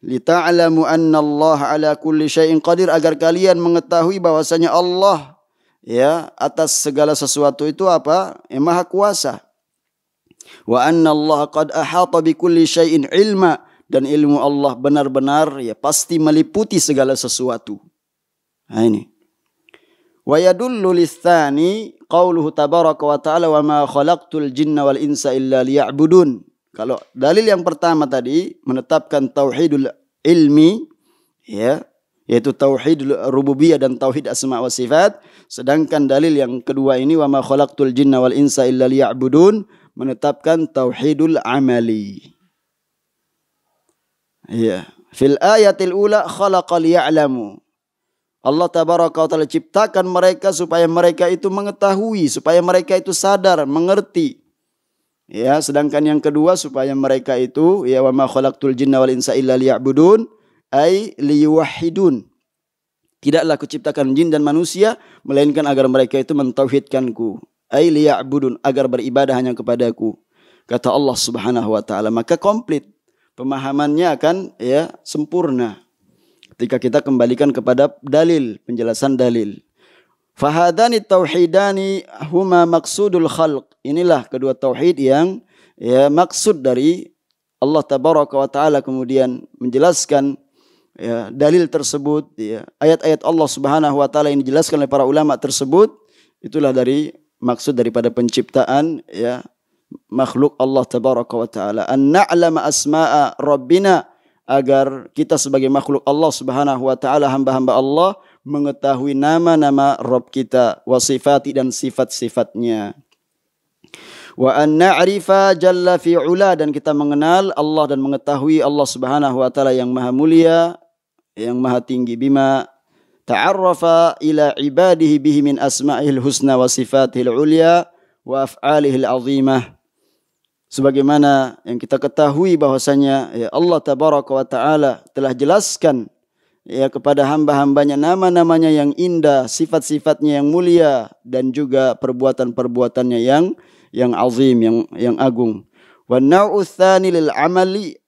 Lita'lamu anna Allah ala kulli syai'in qadir, agar kalian mengetahui bahwasanya Allah ya atas segala sesuatu itu apa? Maha kuasa. Wa anna Allah qad ahata bi kulli syai'in ilma, dan ilmu Allah benar-benar ya pasti meliputi segala sesuatu. Nah ini. Wa yadullu litsani qauluhu tabaraka wa ta'ala wa ma khalaqtul jinna wal insa illa liya'budun. Kalau dalil yang pertama tadi menetapkan tauhidul ilmi ya, yaitu tauhid rububiyah dan tauhid asma wa sifat, sedangkan dalil yang kedua ini wa ma khalaqtul jinna wal insa illa liya'budun menetapkan tauhidul amali. Ya, fil ayatil ula khalaqa liya'lamu. Allah tabaraka wa ta'ala ciptakan mereka supaya mereka itu mengetahui, supaya mereka itu sadar, mengerti. Ya, sedangkan yang kedua supaya mereka itu ya wa ma khalaqtul jinna wal insa illa liya'budun ay liyuwahhidun. Tidaklah kuciptakan jin dan manusia melainkan agar mereka itu mentauhidkanku. Ay liya'budun, agar beribadah hanya kepadaku. Kata Allah Subhanahu wa taala, maka komplit pemahamannya akan ya sempurna ketika kita kembalikan kepada dalil, penjelasan dalil. Fahadani tauhidani huma maksudul khalq. Inilah kedua tauhid yang ya maksud dari Allah tabaraka wa taala kemudian menjelaskan ya dalil tersebut ya. Ayat-ayat Allah Subhanahu wa taala yang dijelaskan oleh para ulama tersebut itulah dari maksud daripada penciptaan ya makhluk Allah tabaraka wa taala. An na'lama asma'a rabbina, agar kita sebagai makhluk Allah Subhanahu wa taala, hamba-hamba Allah, mengetahui nama-nama Rabb kita, wa sifati, dan sifat-sifatnya. Wa an na'rifa jalla fi'ula, dan kita mengenal Allah dan mengetahui Allah Subhanahu wa taala yang maha mulia, yang maha tinggi, bima ta'arrafa ila ibadihi bihi min asma'ihil husna wa sifatihil ulya wa af'alihil azimah. Sebagaimana yang kita ketahui bahwasanya ya Allah tabaraka wa taala telah jelaskan ya kepada hamba-hambanya nama-namanya yang indah, sifat-sifatnya yang mulia, dan juga perbuatan-perbuatannya yang azim, yang agung. Wa nau'u tsani lil amali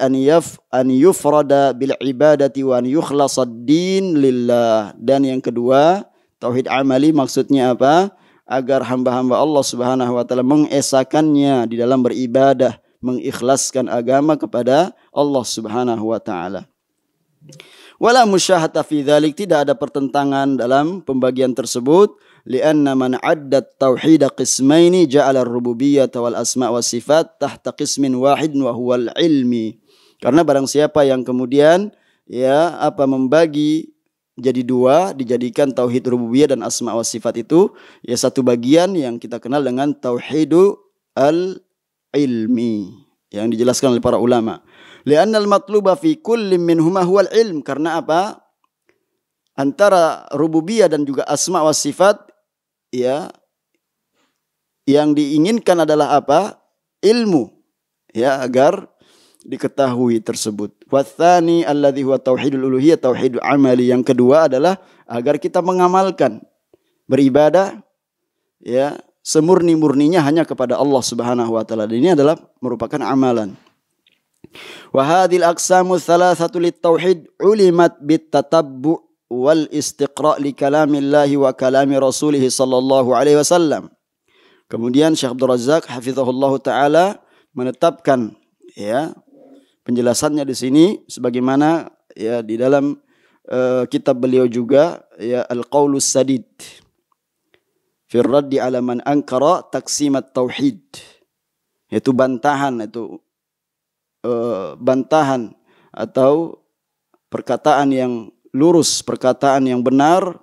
an yufrada bil ibadati wa an yukhlasa ad-din lillah. Dan yang kedua, tauhid amali maksudnya apa? Agar hamba-hamba Allah Subhanahu wa taala mengesakannya di dalam beribadah, mengikhlaskan agama kepada Allah Subhanahu wa taala. Wala musyahata fi dzalik, tidak ada pertentangan dalam pembagian tersebut. Lianna man addat tauhid qismaini ja'ala ar-rububiyyah wal asma' was sifat tahta qismin wahid wa huwal ilmi. Karena barang siapa yang kemudian ya membagi jadi dua, dijadikan tauhid rububiyah dan asma wa sifat itu ya satu bagian yang kita kenal dengan tauhidul ilmi yang dijelaskan oleh para ulama. Li'annal matluba fi kulli minhuma huwal ilm, karena apa? Antara rububiyah dan juga asma wa sifat ya yang diinginkan adalah apa? Ilmu ya, agar diketahui tersebut. Watsani alladzi huwa tauhidul uluhiyah, tauhidul amali. Yang kedua adalah agar kita mengamalkan beribadah ya semurni-murninya hanya kepada Allah Subhanahu wa taala. Dan ini adalah merupakan amalan. Wa hadhil aqsamu thalathatu lit tauhid ulimat bit tatabbu' wal istiqra' li kalamillahi wa kalami rasulih sallallahu alaihi wasallam. Kemudian Syekh Abdul Razzaq hafizahullahu taala menetapkan ya penjelasannya di sini sebagaimana ya di dalam kitab beliau juga ya Al-Qaulus Sadid fi raddi ala man ankara taqsimat tauhid, yaitu bantahan atau perkataan yang lurus, perkataan yang benar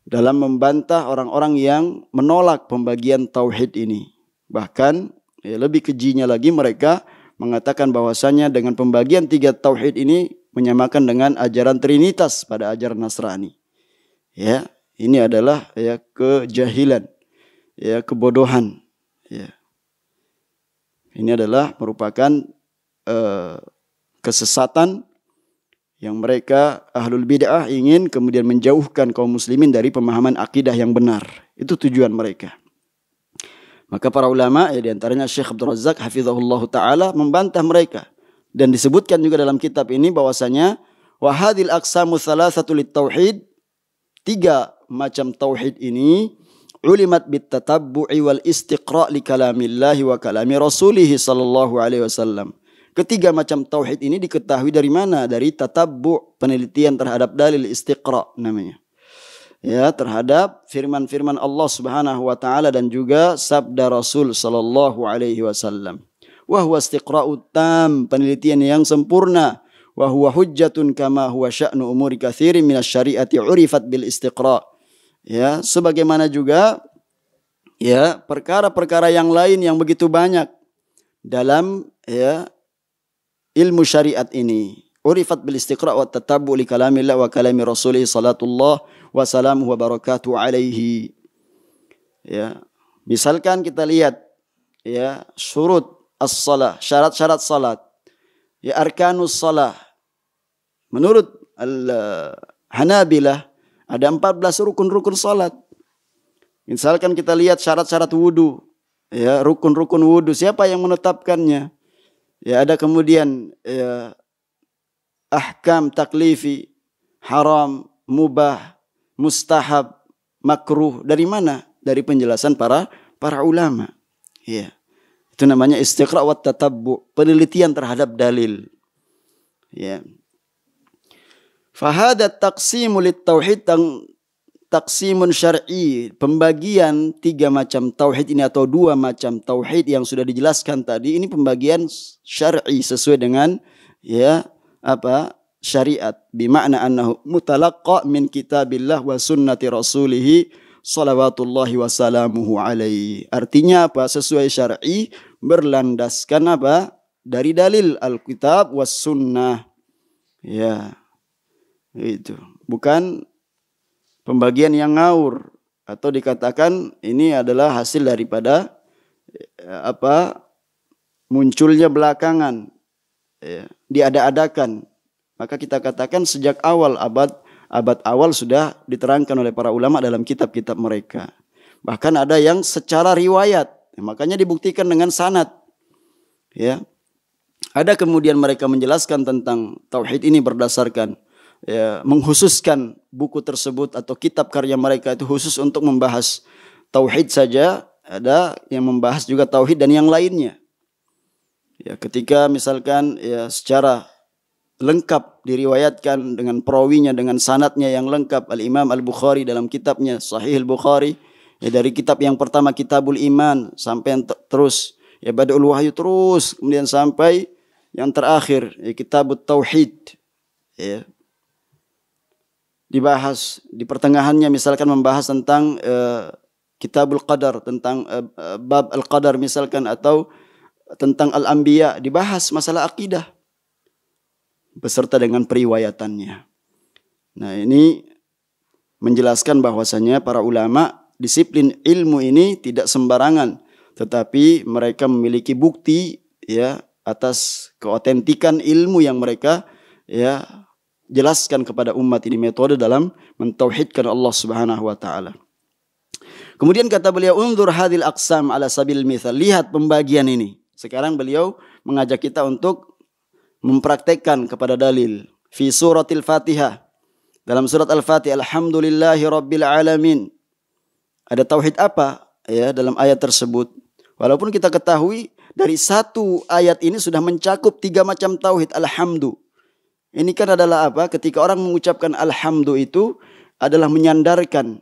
dalam membantah orang-orang yang menolak pembagian tauhid ini. Bahkan ya, lebih kejinya lagi mereka mengatakan bahwasanya dengan pembagian tiga tauhid ini menyamakan dengan ajaran Trinitas pada ajaran Nasrani. Ya, ini adalah ya kejahilan, ya kebodohan. Ya. Ini adalah merupakan kesesatan yang mereka ahlul bid'ah ingin kemudian menjauhkan kaum muslimin dari pemahaman akidah yang benar. Itu tujuan mereka. Maka para ulama, ya diantaranya Syekh Abdul Razak hafizahullah ta'ala membantah mereka. Dan disebutkan juga dalam kitab ini bahwasanya wahadil aqsamu thalathatu lit-tauhid, 3 macam tauhid ini ulimat bit-tatabbu'i wal istiqra' li kalamillahi wa kalami rasulih sallallahu alaihi wasallam. Ketiga macam tauhid ini diketahui dari mana? Dari tatabbu', penelitian terhadap dalil, istiqra' namanya. Ya, terhadap firman-firman Allah Subhanahu wa taala dan juga sabda Rasul sallallahu alaihi wasallam. Wa huwa istiqra'ut tam, penelitian yang sempurna. Wa huwa hujjatun kama huwa sya'nu umuri katsirin minasyari'ati urifat bil istiqra'. Ya, sebagaimana juga ya perkara-perkara yang lain yang begitu banyak dalam ya ilmu syariat ini. Urifat bil istiqra' wa tatabbu' li kalamillah wa kalami rasulih salatullah wa salamuhu wa barakatuh alaihi. Ya, misalkan kita lihat ya syurut as-salah, syarat-syarat salat. Ya, arkanus salah. Menurut Hanabilah ada 14 rukun-rukun salat. Misalkan kita lihat syarat-syarat wudu, ya, rukun-rukun wudu, siapa yang menetapkannya? Ya, ada kemudian ya, ahkam taklifi, haram, mubah, mustahab, makruh. Dari mana? Dari penjelasan para ulama. Ya. Itu namanya istiqra' wa tatabbu', penelitian terhadap dalil. Ya. Fahada taqsimu lit-tauhid taksimun syar'i, pembagian 3 macam tauhid ini atau 2 macam tauhid yang sudah dijelaskan tadi, ini pembagian syar'i sesuai dengan ya syariat, bimakna annahu mutalaqqa min kitabillah wa sunnati rasulih salawatullahi wa salamuhu alaihi. Artinya apa? Sesuai syar'i, berlandaskan dari dalil Alkitab was sunnah. Ya. Itu bukan pembagian yang ngawur atau dikatakan ini adalah hasil daripada munculnya belakangan, ya, diada-adakan. Maka kita katakan sejak awal abad awal sudah diterangkan oleh para ulama dalam kitab-kitab mereka. Bahkan ada yang secara riwayat, makanya dibuktikan dengan sanad. Ya. Ada kemudian mereka menjelaskan tentang tauhid ini berdasarkan ya, mengkhususkan buku tersebut atau kitab karya mereka itu khusus untuk membahas tauhid saja. Ada yang membahas juga tauhid dan yang lainnya. Ya, ketika misalkan ya secara lengkap diriwayatkan dengan perawinya, dengan sanadnya yang lengkap, Al-Imam Al-Bukhari dalam kitabnya Sahih Al-Bukhari, ya dari kitab yang pertama Kitabul Iman sampai terus ya Badul Wahyu terus kemudian sampai yang terakhir ya Kitabut Tauhid. Ya. Dibahas di pertengahannya misalkan membahas tentang Kitabul Qadar, tentang bab Al-Qadar misalkan, atau tentang Al-Anbiya, dibahas masalah akidah beserta dengan periwayatannya. Nah, ini menjelaskan bahwasanya para ulama disiplin ilmu ini tidak sembarangan, tetapi mereka memiliki bukti ya atas keotentikan ilmu yang mereka ya jelaskan kepada umat ini, metode dalam mentauhidkan Allah Subhanahu wa taala. Kemudian kata beliau, unzur hadhil aqsam ala sabil mithal, lihat pembagian ini. Sekarang beliau mengajak kita untuk mempraktekkan kepada dalil. Fi suratil Fatihah, dalam surat Al-Fatihah, alhamdulillahi rabbil alamin. Ada tauhid apa ya dalam ayat tersebut? Walaupun kita ketahui dari satu ayat ini sudah mencakup 3 macam tauhid. Alhamdu. Ini kan adalah apa? Ketika orang mengucapkan alhamdu itu adalah menyandarkan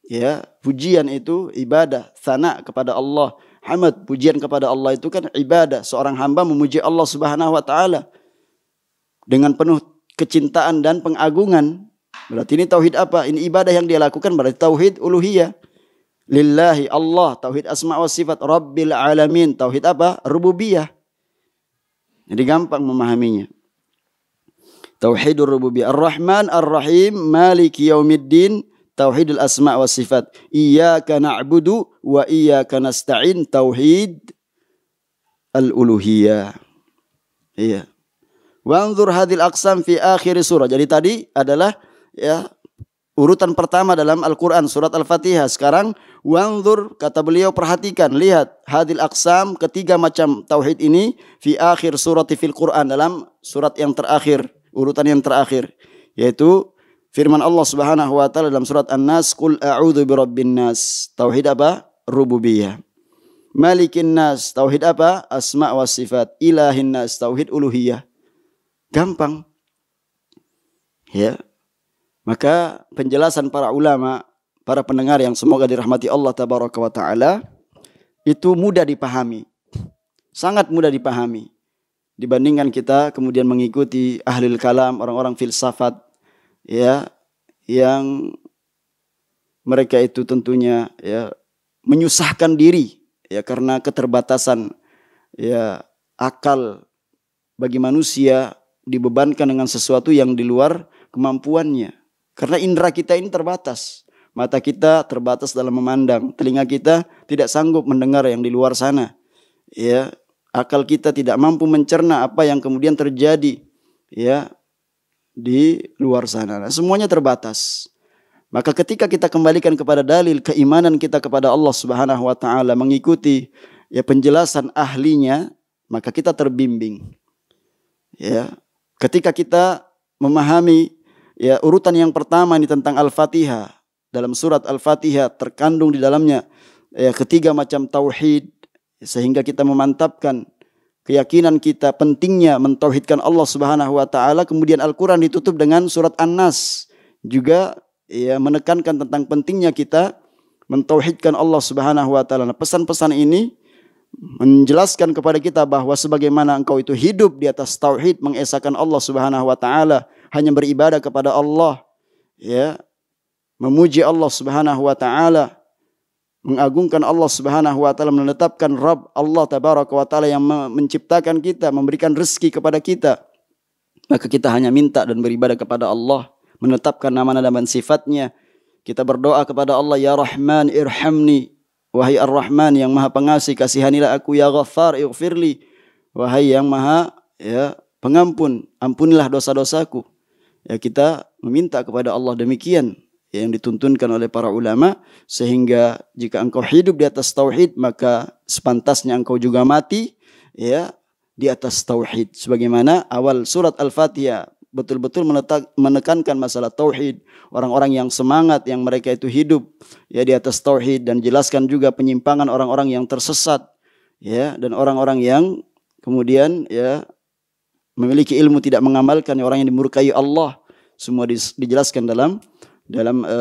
ya, pujian itu ibadah, tsana kepada Allah. Hamd, pujian kepada Allah itu kan ibadah. Seorang hamba memuji Allah Subhanahu wa taala dengan penuh kecintaan dan pengagungan. Berarti ini tauhid apa? Ini ibadah yang dia lakukan, berarti tauhid uluhiyah. Lillahi Allah, tauhid asma wa sifat. Rabbil alamin, tauhid apa? Rububiyah. Jadi gampang memahaminya. Tauhidur rububiyah. Ar-Rahman Ar-Rahim Maliki Yaumiddin, tauhidul asma wa sifat. Iyyaka na'budu wa iyyaka nasta'in, tauhid al-uluhiyah. Iya. Wanzur hadhil aqsam fi akhir surah. Jadi tadi adalah ya urutan pertama dalam Al-Quran, surat Al-Fatihah. Sekarang wanzur, kata beliau, perhatikan, lihat hadhil aqsam, ketiga macam tauhid ini fi akhir surati fil Quran, dalam surat yang terakhir, urutan yang terakhir, yaitu firman Allah Subhanahu wa taala dalam surat An-Nas, qul a'udzu birabbin nas. Tauhid apa? Rububiyah. Malikin nas, tauhid apa? Asma wa sifat. Ilahin nas, tauhid uluhiyah. Gampang. Ya. Maka penjelasan para ulama, para pendengar yang semoga dirahmati Allah tabaraka wa taala, itu mudah dipahami. Sangat mudah dipahami dibandingkan kita kemudian mengikuti ahlul kalam, orang-orang filsafat, ya, yang mereka itu tentunya ya menyusahkan diri ya karena keterbatasan ya akal bagi manusia, dibebankan dengan sesuatu yang di luar kemampuannya. Karena indera kita ini terbatas. Mata kita terbatas dalam memandang, telinga kita tidak sanggup mendengar yang di luar sana. Ya, akal kita tidak mampu mencerna apa yang kemudian terjadi ya di luar sana. Nah, semuanya terbatas. Maka ketika kita kembalikan kepada dalil keimanan kita kepada Allah Subhanahu wa taala, mengikuti ya penjelasan ahlinya, maka kita terbimbing. Ya, ketika kita memahami ya urutan yang pertama ini tentang Al-Fatihah, dalam surat Al-Fatihah terkandung di dalamnya ya ketiga macam tauhid, sehingga kita memantapkan keyakinan kita pentingnya mentauhidkan Allah Subhanahu wa taala. Kemudian Al-Qur'an ditutup dengan surat An-Nas, juga ya menekankan tentang pentingnya kita mentauhidkan Allah Subhanahu wa taala. Nah, pesan-pesan ini menjelaskan kepada kita bahwa sebagaimana engkau itu hidup di atas tauhid, mengesahkan Allah Subhanahu wa taala, hanya beribadah kepada Allah, ya, memuji Allah Subhanahu wa taala, mengagungkan Allah Subhanahu wa taala, menetapkan Rabb Allah tabaraka wa taala yang menciptakan kita, memberikan rezeki kepada kita. Maka kita hanya minta dan beribadah kepada Allah, menetapkan nama-nama dan sifatnya. Kita berdoa kepada Allah, ya Rahman irhamni, wahai Ar-Rahman yang maha pengasih, kasihanilah aku. Ya Ghaffar ighfirli, wahai yang maha ya pengampun, ampunilah dosa-dosaku. Ya, kita meminta kepada Allah demikian yang dituntunkan oleh para ulama, sehingga jika engkau hidup di atas tauhid, maka sepantasnya engkau juga mati ya di atas tauhid. Sebagaimana awal surat Al-Fatihah betul-betul menekankan masalah tauhid, orang-orang yang semangat, yang mereka itu hidup ya di atas tauhid, dan jelaskan juga penyimpangan orang-orang yang tersesat ya, dan orang-orang yang kemudian ya memiliki ilmu tidak mengamalkan, orang yang dimurkai Allah. Semua dijelaskan dalam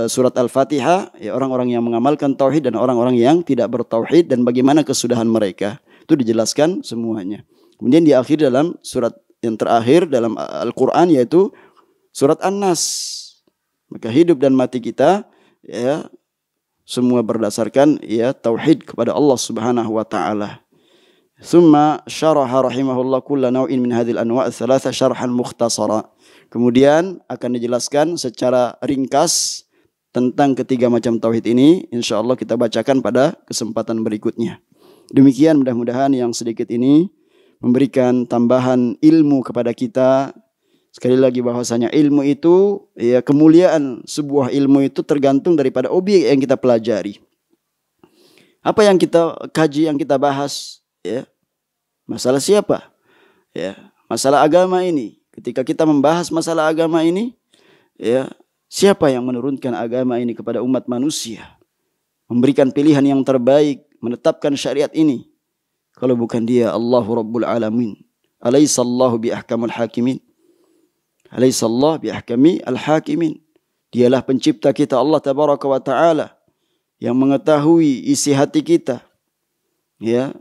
surat Al-Fatihah ya, orang-orang yang mengamalkan tauhid dan orang-orang yang tidak bertauhid, dan bagaimana kesudahan mereka. Itu dijelaskan semuanya. Kemudian diakhiri dalam surat yang terakhir dalam Al-Quran, yaitu surat An-Nas. Maka hidup dan mati kita ya semua berdasarkan ya tauhid kepada Allah Subhanahu wa taala. Tsumma syaraha rahimahullah kulla naw'in min hadhil anwa' ats-tsalatsa syarhan mukhtasara. Kemudian akan dijelaskan secara ringkas tentang ketiga macam tauhid ini. Insyaallah kita bacakan pada kesempatan berikutnya. Demikian, mudah-mudahan yang sedikit ini memberikan tambahan ilmu kepada kita. Sekali lagi bahwasanya ilmu itu ya, kemuliaan sebuah ilmu itu tergantung daripada objek yang kita pelajari. Apa yang kita kaji, yang kita bahas ya, masalah siapa? Ya, masalah agama ini. Ketika kita membahas masalah agama ini ya, siapa yang menurunkan agama ini kepada umat manusia, memberikan pilihan yang terbaik, menetapkan syariat ini? Kalau bukan dia, Allahu Rabbul Alamin. Alaihissallahu biahkamul hakimin. Alaihissallahu biahkami al-hakimin. Dialah pencipta kita, Allah tabaraka wa ta'ala, yang mengetahui isi hati kita. Ya.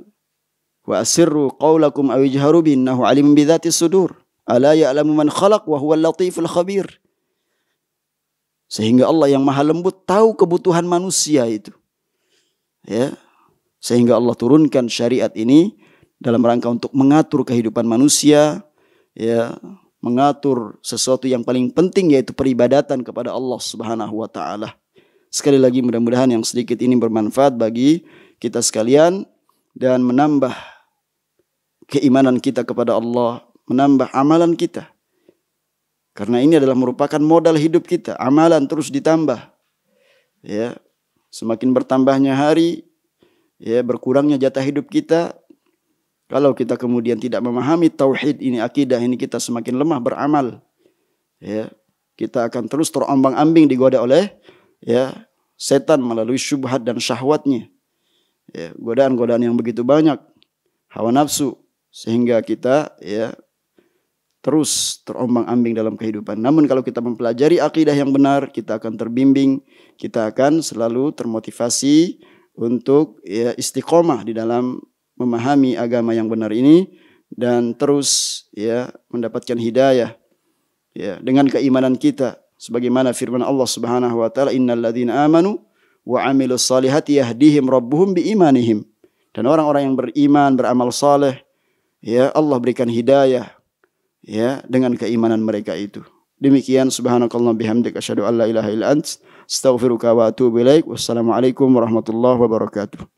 Wa asirru qawlakum aw ijharu bi innahu alimun bi dzati sudur. Ala ya'lamu man khalaq wa huwal latiful khabir. Sehingga Allah yang maha lembut tahu kebutuhan manusia itu. Ya. Sehingga Allah turunkan syariat ini dalam rangka untuk mengatur kehidupan manusia, ya, mengatur sesuatu yang paling penting, yaitu peribadatan kepada Allah Subhanahu wa taala. Sekali lagi, mudah-mudahan yang sedikit ini bermanfaat bagi kita sekalian dan menambah keimanan kita kepada Allah, menambah amalan kita. Karena ini adalah merupakan modal hidup kita. Amalan terus ditambah. Ya, semakin bertambahnya hari, ya, berkurangnya jatah hidup kita. Kalau kita kemudian tidak memahami tauhid ini, akidah ini, kita semakin lemah beramal. Ya, kita akan terus terombang-ambing digoda oleh, ya, setan melalui syubhat dan syahwatnya. Ya, godaan-godaan yang begitu banyak, hawa nafsu, sehingga kita, ya, terus terombang-ambing dalam kehidupan. Namun kalau kita mempelajari akidah yang benar, kita akan terbimbing, kita akan selalu termotivasi untuk, ya, istiqomah di dalam memahami agama yang benar ini dan terus, ya, mendapatkan hidayah, ya, dengan keimanan kita. Sebagaimana firman Allah Subhanahu wa taala, innal ladzina amanu wa 'amilus solihati yahdihim rabbuhum biimanihim. Dan orang-orang yang beriman, beramal saleh, ya, Allah berikan hidayah, ya, dengan keimanan mereka itu. Demikian, subhanakallah bihamdika asyhadu an la ilaha illa ant astaghfiruka wa atubu ilaik. Wassalamualaikum warahmatullahi wabarakatuh.